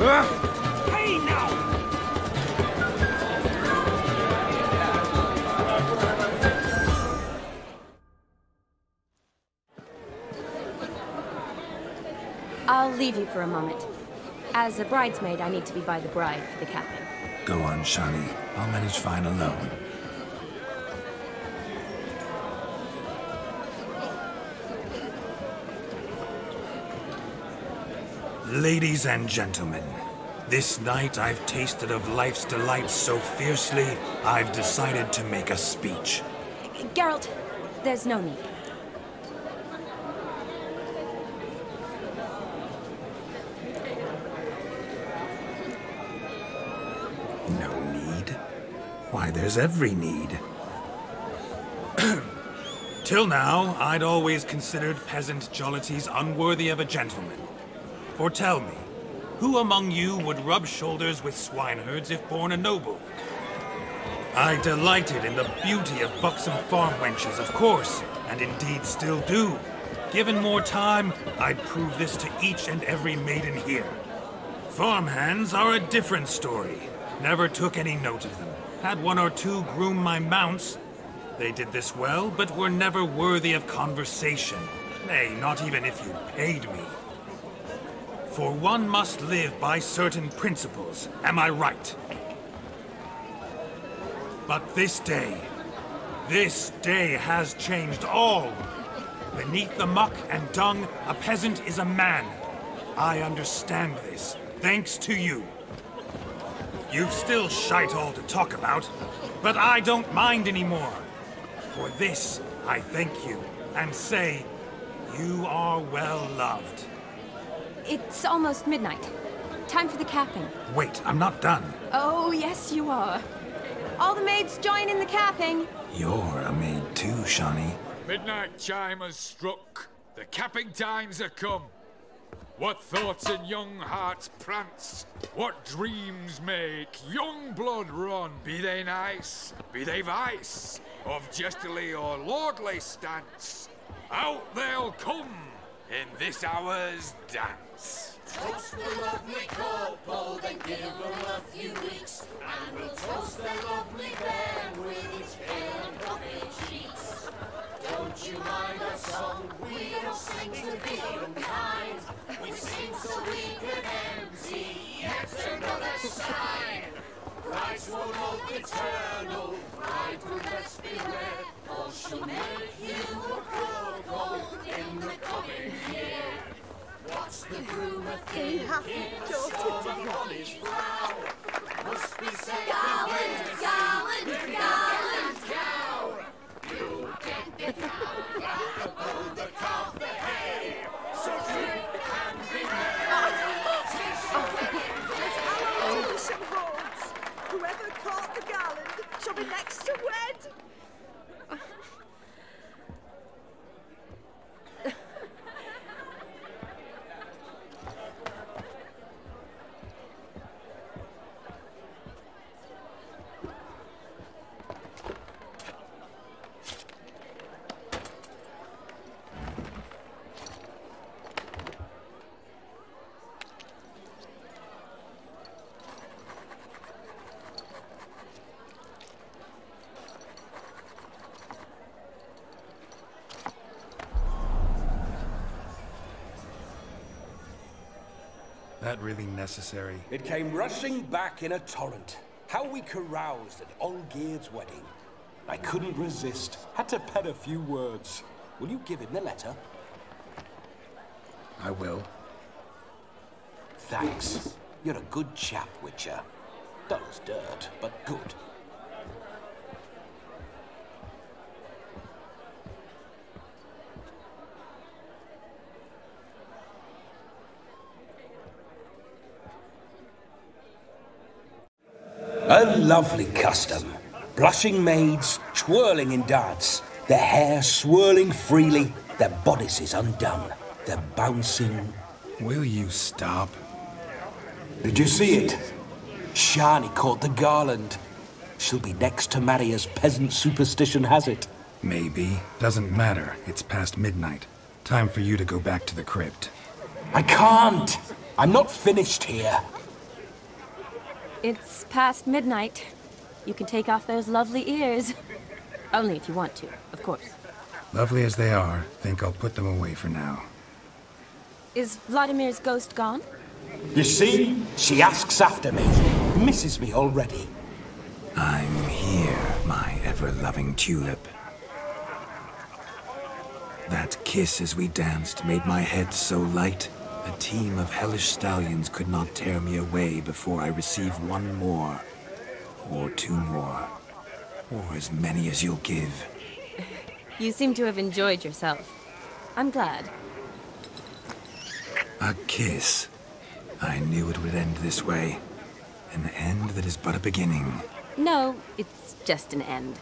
Hey now! I'll leave you for a moment. As a bridesmaid, I need to be by the bride for the capping. Go on, Shani. I'll manage fine alone. Ladies and gentlemen, this night I've tasted of life's delights so fiercely, I've decided to make a speech. Geralt, there's no need. No need? Why, there's every need. Till now, I'd always considered peasant jollities unworthy of a gentleman. For tell me, who among you would rub shoulders with swineherds if born a noble? I delighted in the beauty of buxom farm wenches, of course, and indeed still do. Given more time, I'd prove this to each and every maiden here. Farmhands are a different story. Never took any note of them. Had one or two groom my mounts. They did this well, but were never worthy of conversation. Nay, not even if you paid me. For one must live by certain principles, am I right? But this day has changed all. Beneath the muck and dung, a peasant is a man. I understand this, thanks to you. You've still shite all to talk about, but I don't mind anymore. For this, I thank you, and say, you are well loved. It's almost midnight. Time for the capping. Wait, I'm not done. Oh, yes, you are. All the maids join in the capping. You're a maid too, Shani. Midnight chime has struck. The capping times are come. What thoughts in young hearts prance? What dreams make young blood run? Be they nice, be they vice, of jestily or lordly stance, out they'll come in this hour's dance. Toast the lovely couple, then give them a few weeks, and we'll toast the lovely band with its pale and puffy cheeks. Don't you mind our song? We don't sing to be unkind. We sing so we can empty yet another side. Brides will love eternal, bride will best beware, or she'll make you a Whoever caught the garland shall be next to wed. That really necessary? It came rushing back in a torrent. How we caroused at Ongeird's wedding. I couldn't resist. Had to pen a few words. Will you give him the letter? I will. Thanks. You're a good chap, Witcher. Dull as dirt, but good. A lovely custom. Blushing maids, twirling in dance, their hair swirling freely, their bodices undone, their bouncing... Will you stop? Did you see it? Shani caught the garland. She'll be next to marry as peasant superstition has it. Maybe. Doesn't matter. It's past midnight. Time for you to go back to the crypt. I can't! I'm not finished here. It's past midnight. You can take off those lovely ears. Only if you want to, of course. Lovely as they are, think I'll put them away for now. Is Vladimir's ghost gone? You see? She asks after me. Misses me already. I'm here, my ever-loving tulip. That kiss as we danced made my head so light. A team of hellish stallions could not tear me away before I receive one more. Or two more. Or as many as you'll give. You seem to have enjoyed yourself. I'm glad. A kiss. I knew it would end this way. An end that is but a beginning. No, it's just an end.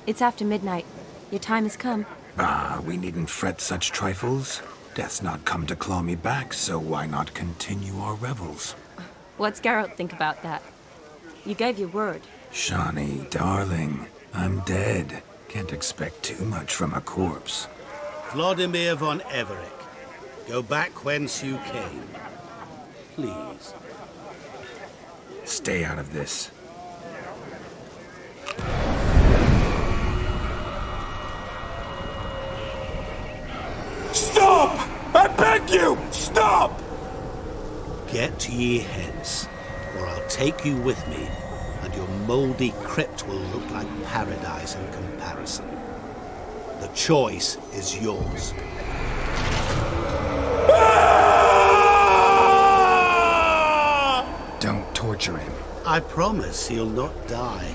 It's after midnight. Your time has come. Ah, we needn't fret such trifles. Death's not come to claw me back, so why not continue our revels? What's Geralt think about that? You gave your word. Shani, darling, I'm dead. Can't expect too much from a corpse. Vladimir von Everick, go back whence you came. Please. Stay out of this. Stop! I beg you! Stop! Get ye hence, or I'll take you with me, and your mouldy crypt will look like paradise in comparison. The choice is yours. Don't torture him. I promise he'll not die.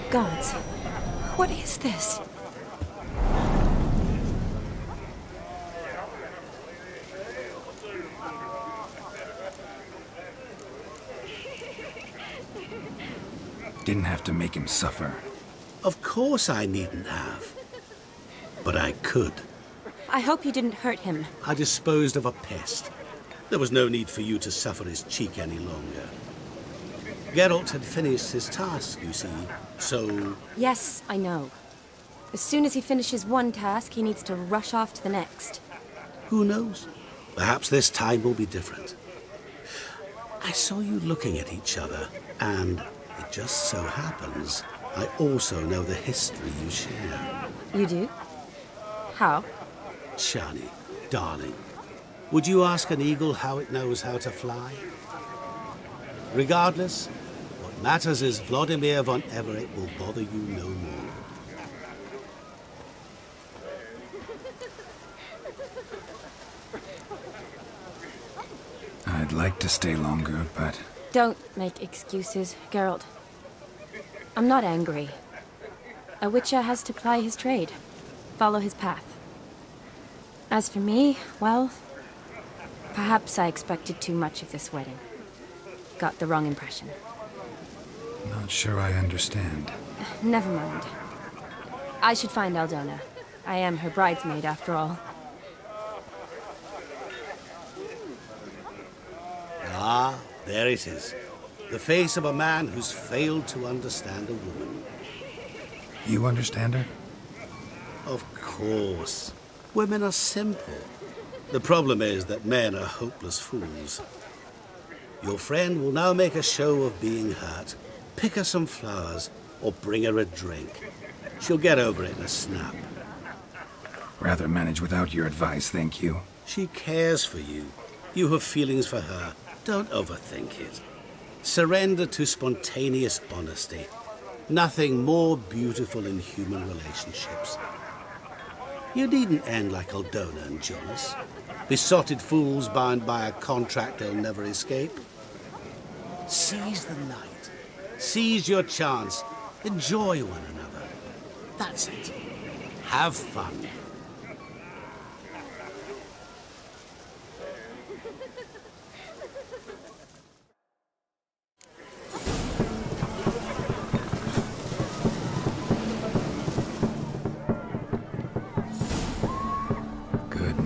Gods, what is this? Didn't have to make him suffer. Of course I needn't have. But I could. I hope you didn't hurt him. I disposed of a pest. There was no need for you to suffer his cheek any longer. Geralt had finished his task, you see, so... Yes, I know. As soon as he finishes one task, he needs to rush off to the next. Who knows? Perhaps this time will be different. I saw you looking at each other, and it just so happens I also know the history you share. You do? How? Shani, darling, would you ask an eagle how it knows how to fly? Regardless, what Matters is Vladimir von Everett will bother you no more. I'd like to stay longer, but... Don't make excuses, Geralt. I'm not angry. A witcher has to ply his trade, follow his path. As for me, well, perhaps I expected too much of this wedding. Got the wrong impression. Not sure I understand. Never mind. I should find Aldona. I am her bridesmaid, after all. Ah, there it is. The face of a man who's failed to understand a woman. You understand her? Of course. Women are simple. The problem is that men are hopeless fools. Your friend will now make a show of being hurt, pick her some flowers, or bring her a drink. She'll get over it in a snap. Rather manage without your advice, thank you. She cares for you. You have feelings for her. Don't overthink it. Surrender to spontaneous honesty. Nothing more beautiful in human relationships. You needn't end like Aldona and Jonas. Besotted fools bound by a contract they'll never escape. Seize the night. Seize your chance. Enjoy one another. That's it. Have fun.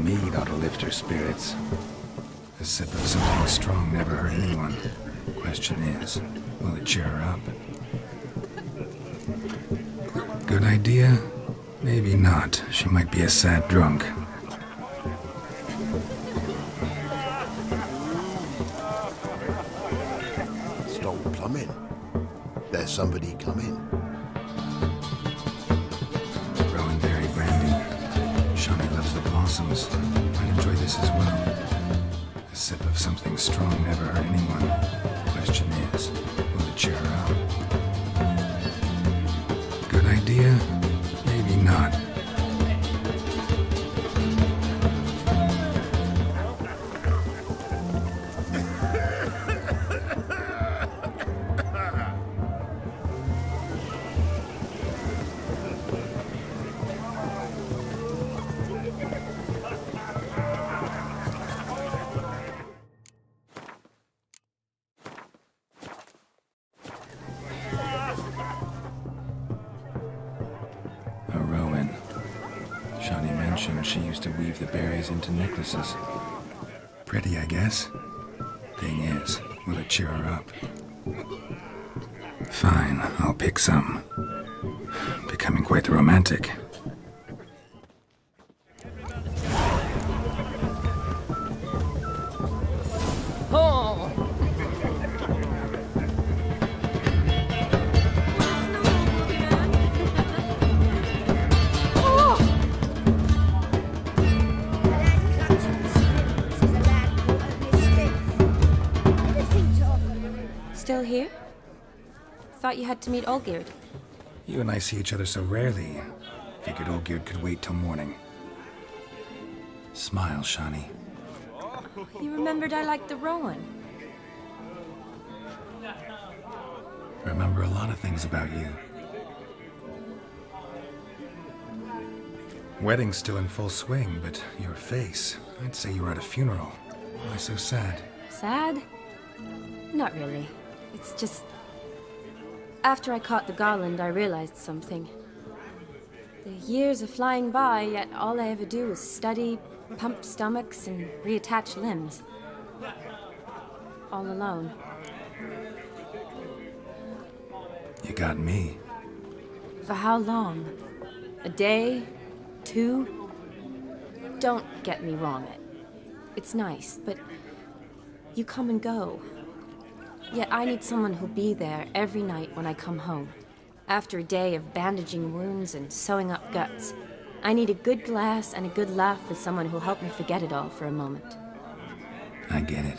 Mead ought to lift her spirits. A sip of something strong never hurt anyone. Question is, will it cheer her up? Good idea? Maybe not. She might be a sad drunk. Stop plumbing. There's somebody coming. Rowanberry brandy. Shawnee loves the blossoms. Might enjoy this as well. A sip of something strong never hurt anyone. Question is, will it cheer her up? Good idea? Maybe not. She used to weave the berries into necklaces. Pretty, I guess. Thing is, will it cheer her up? Fine, I'll pick some. Becoming quite the romantic. Oh! Still here? Thought you had to meet Olgierd. You and I see each other so rarely. Figured Olgierd could wait till morning. Smile, Shawnee. You remembered I liked the Rowan. Remember a lot of things about you. Wedding's still in full swing, but your face, I'd say you were at a funeral. Why so sad? Sad? Not really. It's just... After I caught the garland, I realized something. The years are flying by, yet all I ever do is study, pump stomachs, and reattach limbs. All alone. You got me. For how long? A day? 2? Don't get me wrong. It's nice, but you come and go. Yet I need someone who'll be there every night when I come home. After a day of bandaging wounds and sewing up guts, I need a good glass and a good laugh with someone who'll help me forget it all for a moment. I get it.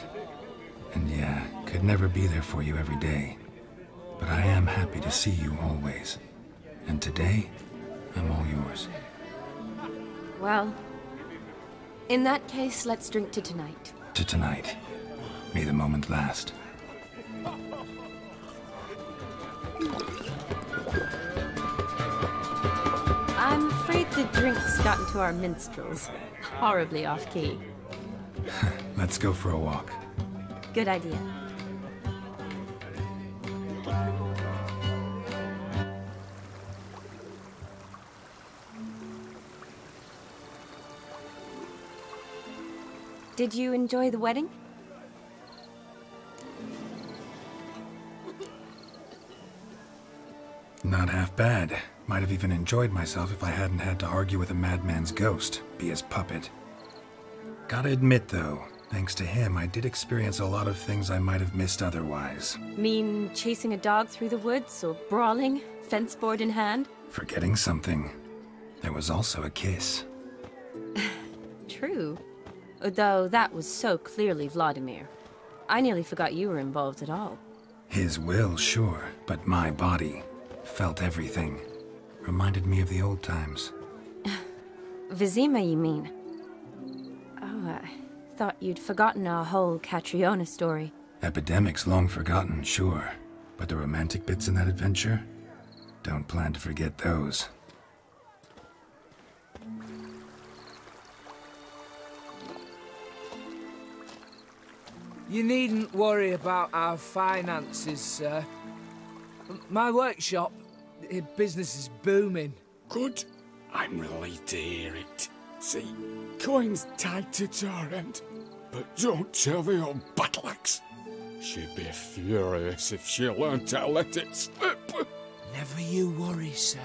And yeah, could never be there for you every day. but I am happy to see you always. And today, I'm all yours. Well, in that case, let's drink to tonight. To tonight. May the moment last. I'm afraid the drink's gotten to our minstrels. Horribly off-key. Let's go for a walk. Good idea. Did you enjoy the wedding? Not half bad. Might have even enjoyed myself if I hadn't had to argue with a madman's ghost, be his puppet. Gotta admit, though, thanks to him, I did experience a lot of things I might have missed otherwise. Mean chasing a dog through the woods, or brawling, fence board in hand? Forgetting something. There was also a kiss. True. Though that was so clearly Vladimir. I nearly forgot you were involved at all. His will, sure, but my body felt everything. Reminded me of the old times. Vizima, you mean? Oh, I thought you'd forgotten our whole Catriona story. Epidemics long forgotten, sure. But the romantic bits in that adventure? Don't plan to forget those. You needn't worry about our finances, sir. My workshop, business is booming. Good. I'm relieved to hear it. See, coin's tight at our end. But don't tell the old battle-axe. She'd be furious if she learned to let it slip. Never you worry, sir.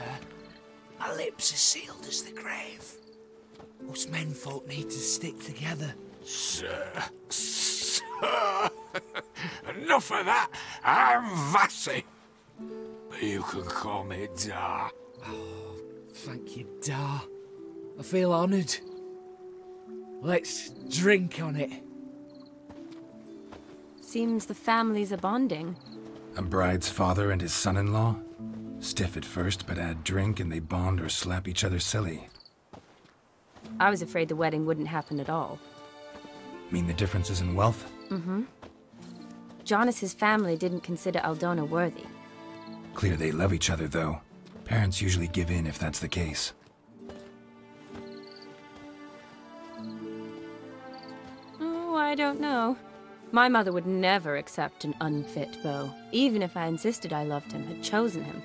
My lips are sealed as the grave. Us menfolk need to stick together. Sir. Enough of that. I'm Vassy. But you can call me Dar. Oh, thank you, Dar. I feel honoured. Let's drink on it. Seems the families are bonding. A bride's father and his son-in-law? Stiff at first, but add drink and they bond or slap each other silly. I was afraid the wedding wouldn't happen at all. Mean the differences in wealth? Mm-hmm. Jonas's family didn't consider Aldona worthy. Clear they love each other, though. Parents usually give in if that's the case. Oh, I don't know. My mother would never accept an unfit beau, even if I insisted I loved him, had chosen him.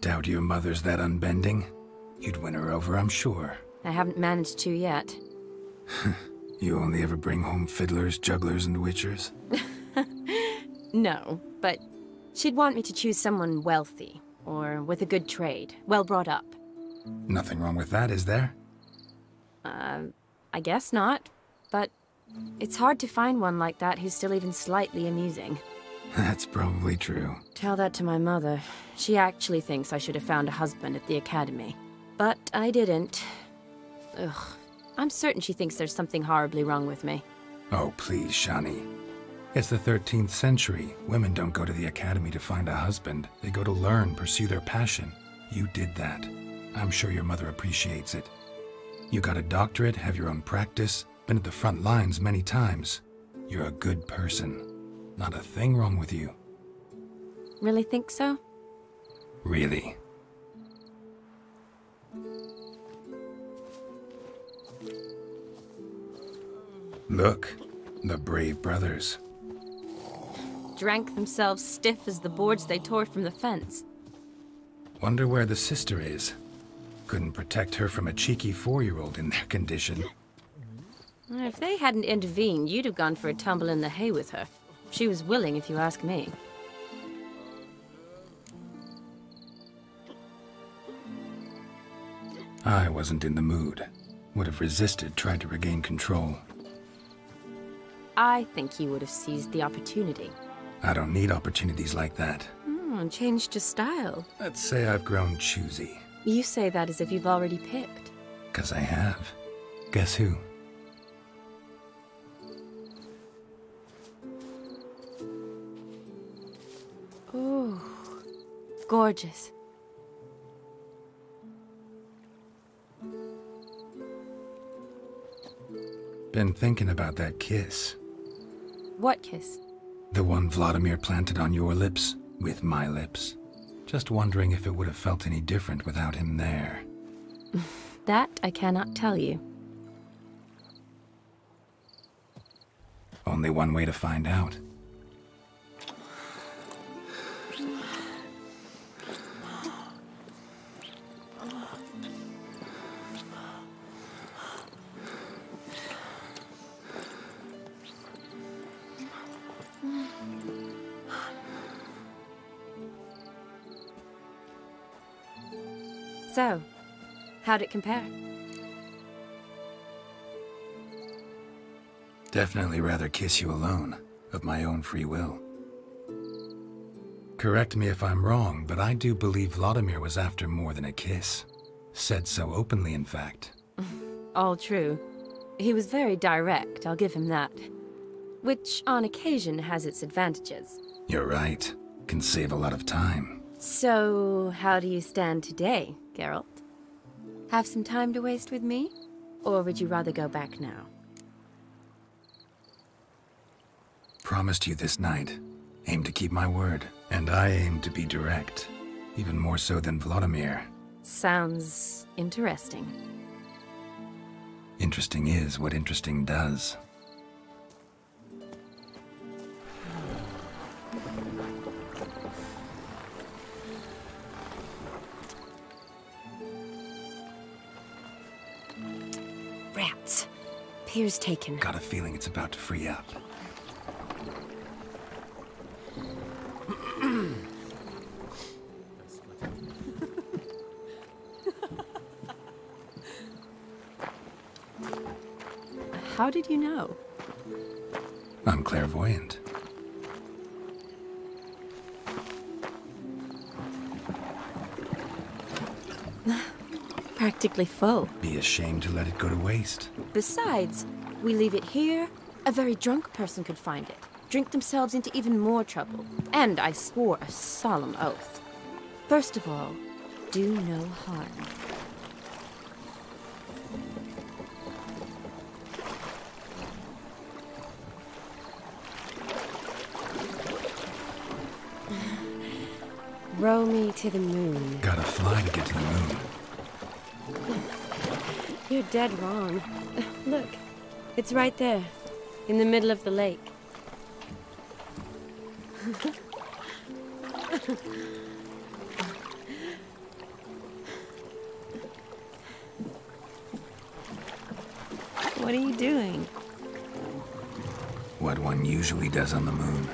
Doubt your mother's that unbending? You'd win her over, I'm sure. I haven't managed to yet. You only ever bring home fiddlers, jugglers, and witchers? No, but she'd want me to choose someone wealthy, or with a good trade, well brought up. Nothing wrong with that, is there? I guess not, but it's hard to find one like that who's still even slightly amusing. That's probably true. Tell that to my mother. She actually thinks I should have found a husband at the academy. But I didn't. Ugh. I'm certain she thinks there's something horribly wrong with me. Oh, please, Shani. It's the 13th century. Women don't go to the academy to find a husband. They go to learn, pursue their passion. You did that. I'm sure your mother appreciates it. You got a doctorate, have your own practice, been at the front lines many times. You're a good person. Not a thing wrong with you. Really think so? Really. Look, the brave brothers. Drank themselves stiff as the boards they tore from the fence. Wonder where the sister is. Couldn't protect her from a cheeky 4-year-old in their condition. If they hadn't intervened, you'd have gone for a tumble in the hay with her. She was willing, if you ask me. I wasn't in the mood. Would have resisted, tried to regain control. I think you would have seized the opportunity. I don't need opportunities like that. Changed your style. Let's say I've grown choosy. You say that as if you've already picked. 'Cause I have. Guess who? Ooh, gorgeous. Been thinking about that kiss. What kiss? The one Vladimir planted on your lips with my lips. Just wondering if it would have felt any different without him there. That I cannot tell you. Only one way to find out. So, how'd it compare? Definitely rather kiss you alone, of my own free will. Correct me if I'm wrong, but I do believe Vladimir was after more than a kiss. Said so openly, in fact. All true. He was very direct, I'll give him that. Which, on occasion, has its advantages. You're right. Can save a lot of time. So, how do you stand today, Geralt? Have some time to waste with me? Or would you rather go back now? Promised you this night. Aim to keep my word. And I aim to be direct. Even more so than Vladimir. Sounds interesting. Interesting is what interesting does. Rats. Pier's taken. Got a feeling it's about to free up. How did you know? I'm clairvoyant. Practically full. Be ashamed to let it go to waste. Besides, we leave it here, a very drunk person could find it, drink themselves into even more trouble. And I swore a solemn oath. First of all, do no harm. Row me to the moon. Gotta fly to get to the moon. You're dead wrong. Look, it's right there, in the middle of the lake. What are you doing? What one usually does on the moon.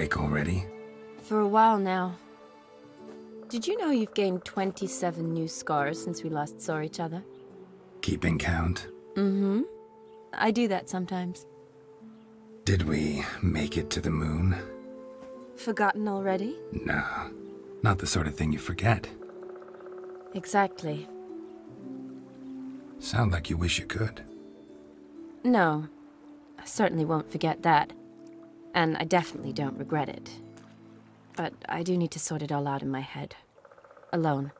awake already? For a while now. Did you know you've gained 27 new scars since we last saw each other? Keeping count? Mm-hmm. I do that sometimes. Did we make it to the moon? Forgotten already? No, not the sort of thing you forget. Exactly. Sound like you wish you could. No, I certainly won't forget that. And I definitely don't regret it. But I do need to sort it all out in my head. Alone.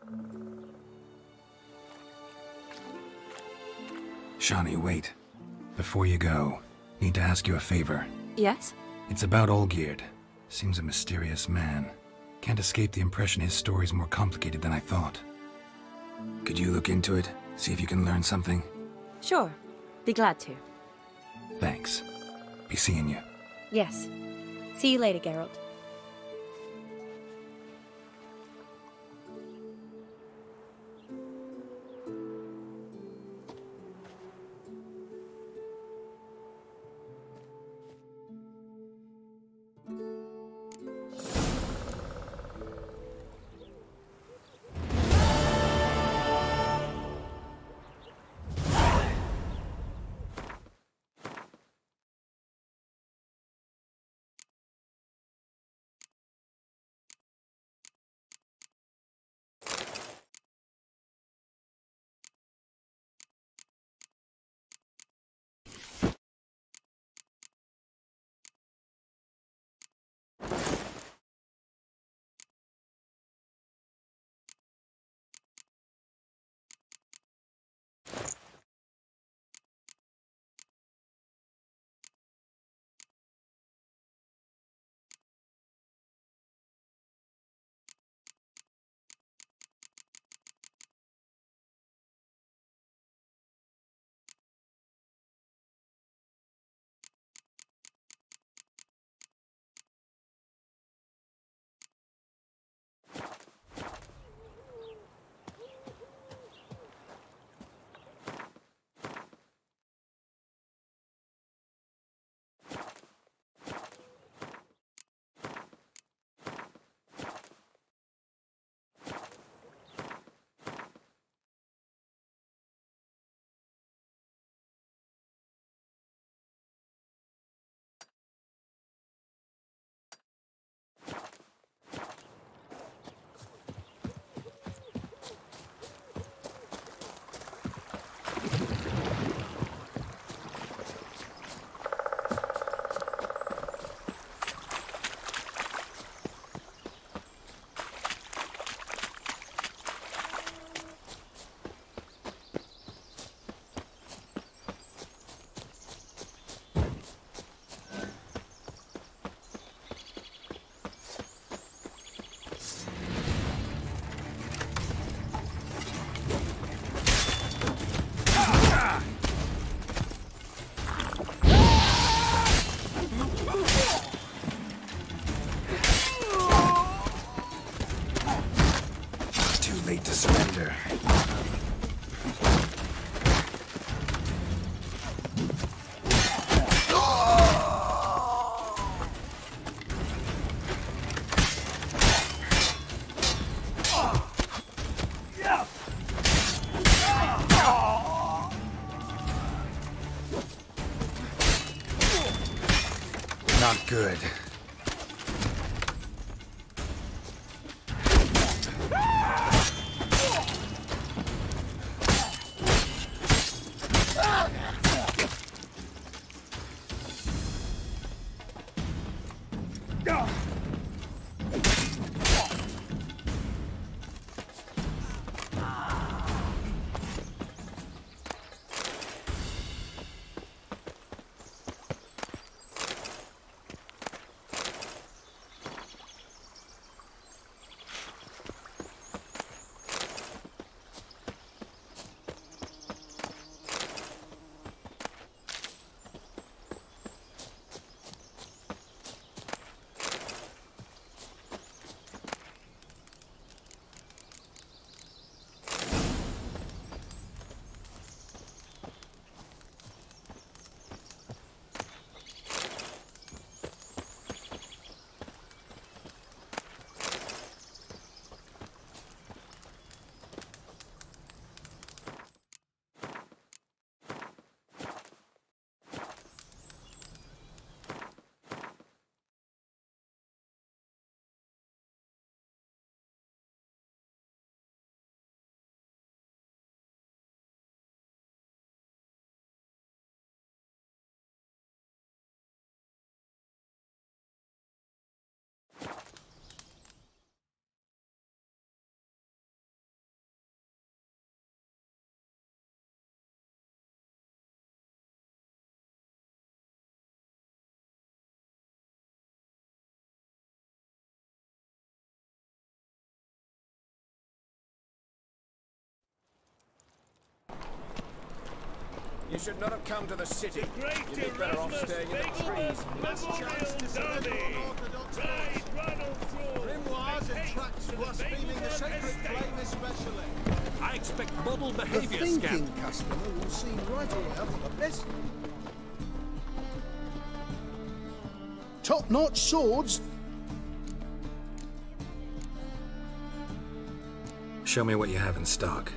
Shani, wait. Before you go, need to ask you a favor. Yes? It's about Olgierd. Seems a mysterious man. Can't escape the impression his story's more complicated than I thought. Could you look into it? See if you can learn something? Sure. Be glad to. Thanks. Be seeing you. Yes. See you later, Geralt. Not good. You should not have come to the city. You'd be better off staying in the trees. Last chance to surrender unorthodox grimoires and tracts blaspheming the sacred flame especially. I expect model The behaviour, thinking Scamp. customer will see right away for the best. Top-notch swords. Show me what you have in stock.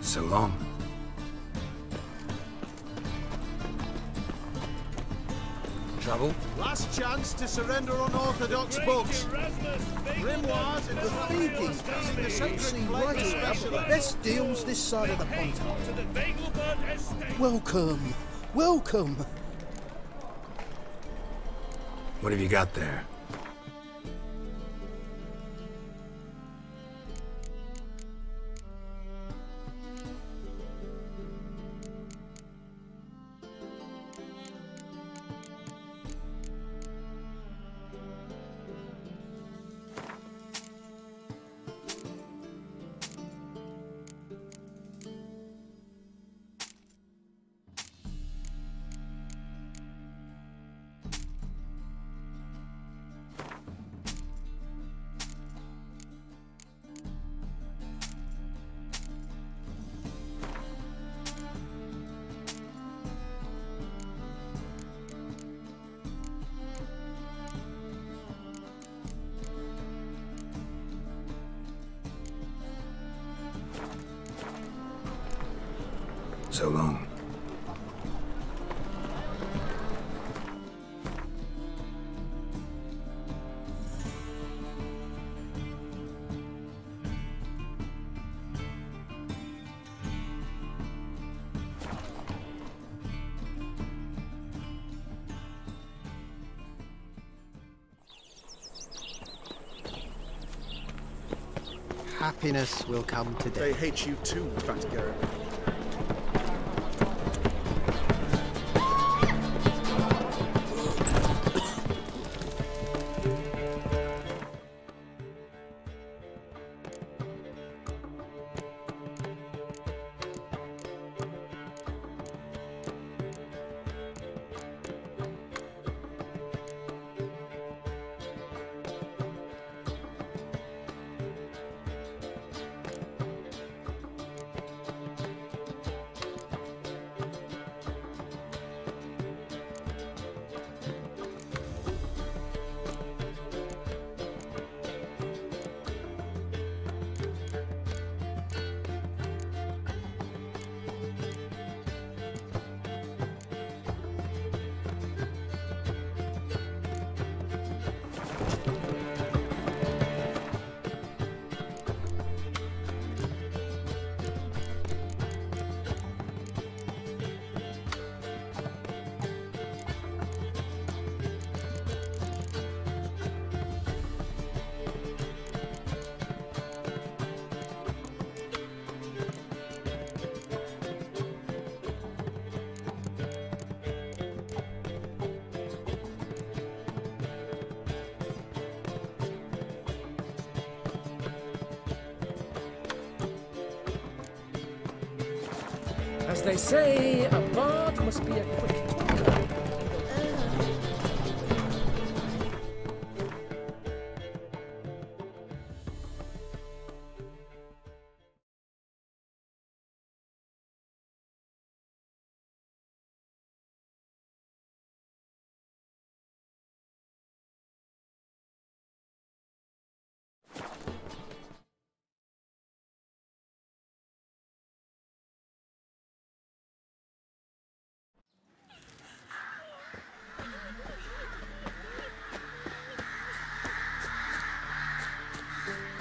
So long. Trouble? Last chance to surrender unorthodox books. Grimoires and Thinking customer the will sacred see flame right away for the especially. best deals this side of the pond. Welcome, welcome. What have you got there? So long. Happiness will come today. They hate you too, Fat Garrett. As they say, a bard must be a quick talker.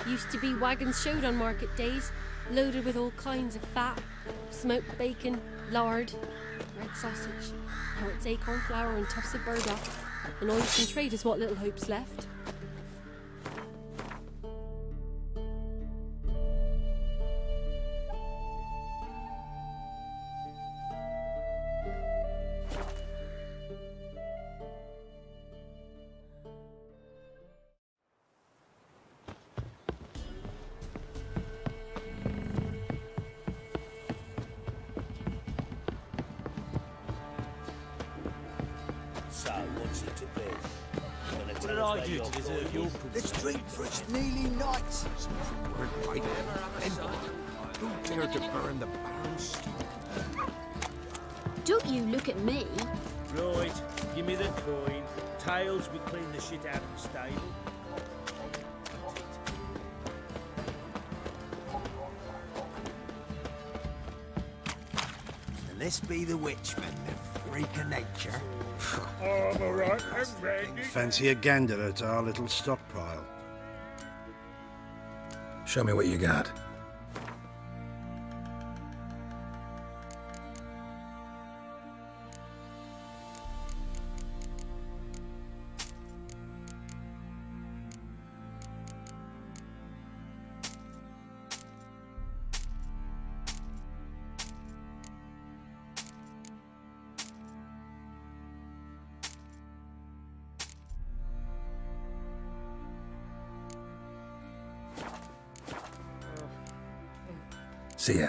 Used to be wagons showed on market days, loaded with all kinds of fat, smoked bacon, lard, red sausage. Now it's acorn flour and tufts of burdock, and all you can trade is what little hope's left. So, what's it to be? What did I do to deserve your company? Let's drink for its nearly nights. Word right. And who dared to burn the Baron's? Don't you look at me. Right, give me the coin. Tails, we clean the shit out of the stable. Let's be the witchman, the freak of nature. I'm all right, I'm ready. Fancy a gander at our little stockpile. Show me what you got. See ya.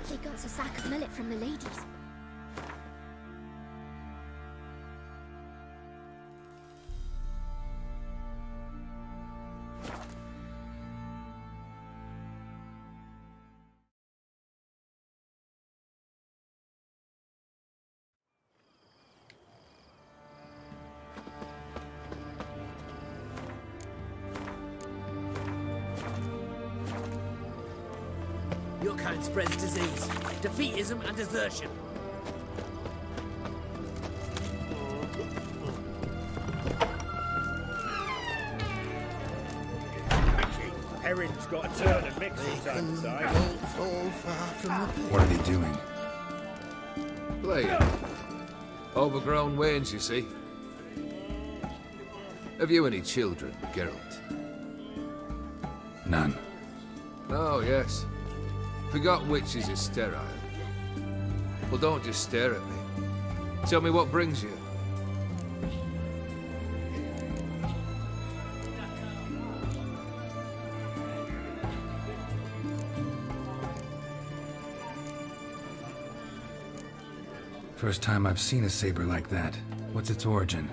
They got us a sack of millet from the ladies. Your kind spreads disease, defeatism and desertion. Herring's got a turn and mix from time to time. What are they doing? Playing. Overgrown wains, you see. Have you any children, Geralt? None. Oh, yes. Forgot witches are sterile. Well, don't just stare at me. Tell me what brings you. First time I've seen a saber like that. What's its origin?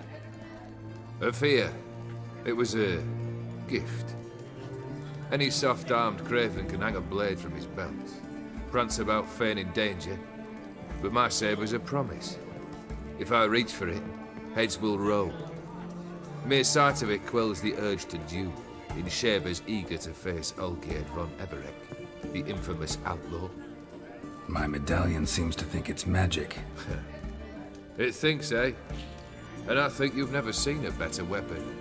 A fear. It was a gift. Any soft-armed craven can hang a blade from his belt, prance about feigning danger, but my saber's a promise. If I reach for it, heads will roll. Mere sight of it quells the urge to duel, in Shabers eager to face Olgierd von Everek, the infamous outlaw. My medallion seems to think it's magic. It thinks, eh? And I think you've never seen a better weapon.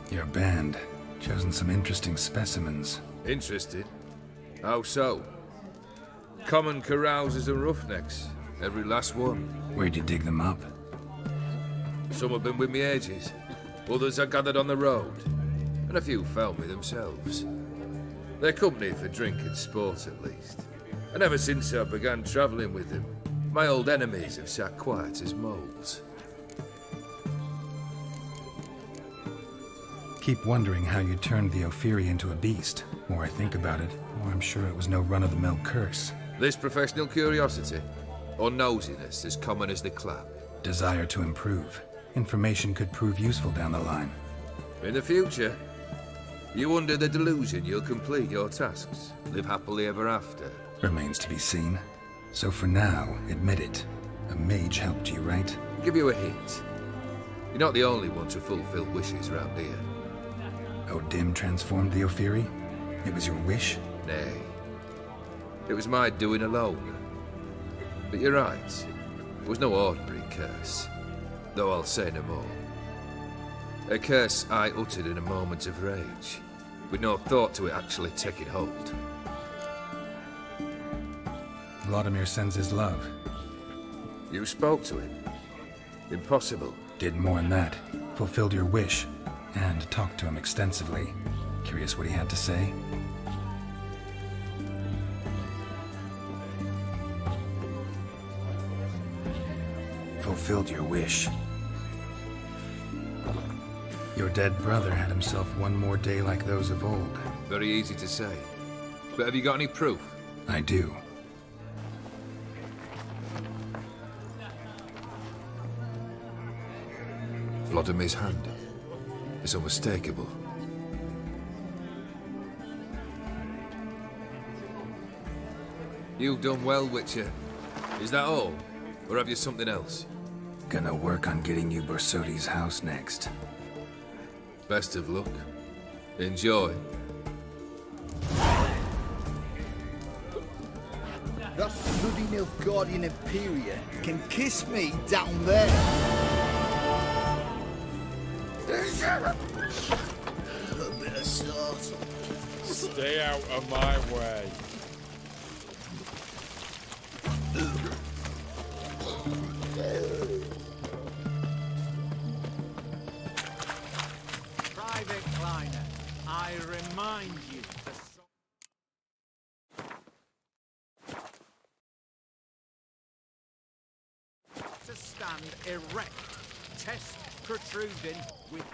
Your band. Chosen some interesting specimens. Interested? How so? Common carousers and roughnecks. Every last one. Where'd you dig them up? Some have been with me ages. Others I gathered on the road. And a few found me themselves. They're company for drink and sport, at least. And ever since I began travelling with them, my old enemies have sat quiet as moles. Keep wondering how you turned the Ophiri into a beast. The more I think about it, the more I'm sure it was no run-of-the-mill curse. This professional curiosity, or nosiness as common as the clap? Desire to improve. Information could prove useful down the line. In the future, you under the delusion you'll complete your tasks, live happily ever after. Remains to be seen. So for now, admit it. A mage helped you, right? Give you a hint. You're not the only one to fulfill wishes round here. Odim transformed the Ophiri? It was your wish? Nay. It was my doing alone. But you're right. It was no ordinary curse. Though I'll say no more. A curse I uttered in a moment of rage, with no thought to it actually taking hold. Vladimir sends his love. You spoke to him? Impossible. Did more than that. Fulfilled your wish. And talked to him extensively. Curious what he had to say? Fulfilled your wish. Your dead brother had himself one more day like those of old. Very easy to say. But have you got any proof? I do. Vladimir's hand. It's unmistakable. You've done well, Witcher. Is that all? Or have you something else? Gonna work on getting you Borsodi's house next. Best of luck. Enjoy. That bloody Nilfgaardian Imperium can kiss me down there. A bit of sauce. Stay out of my way. Private Kleiner, I remind you to stand erect, chest protruding with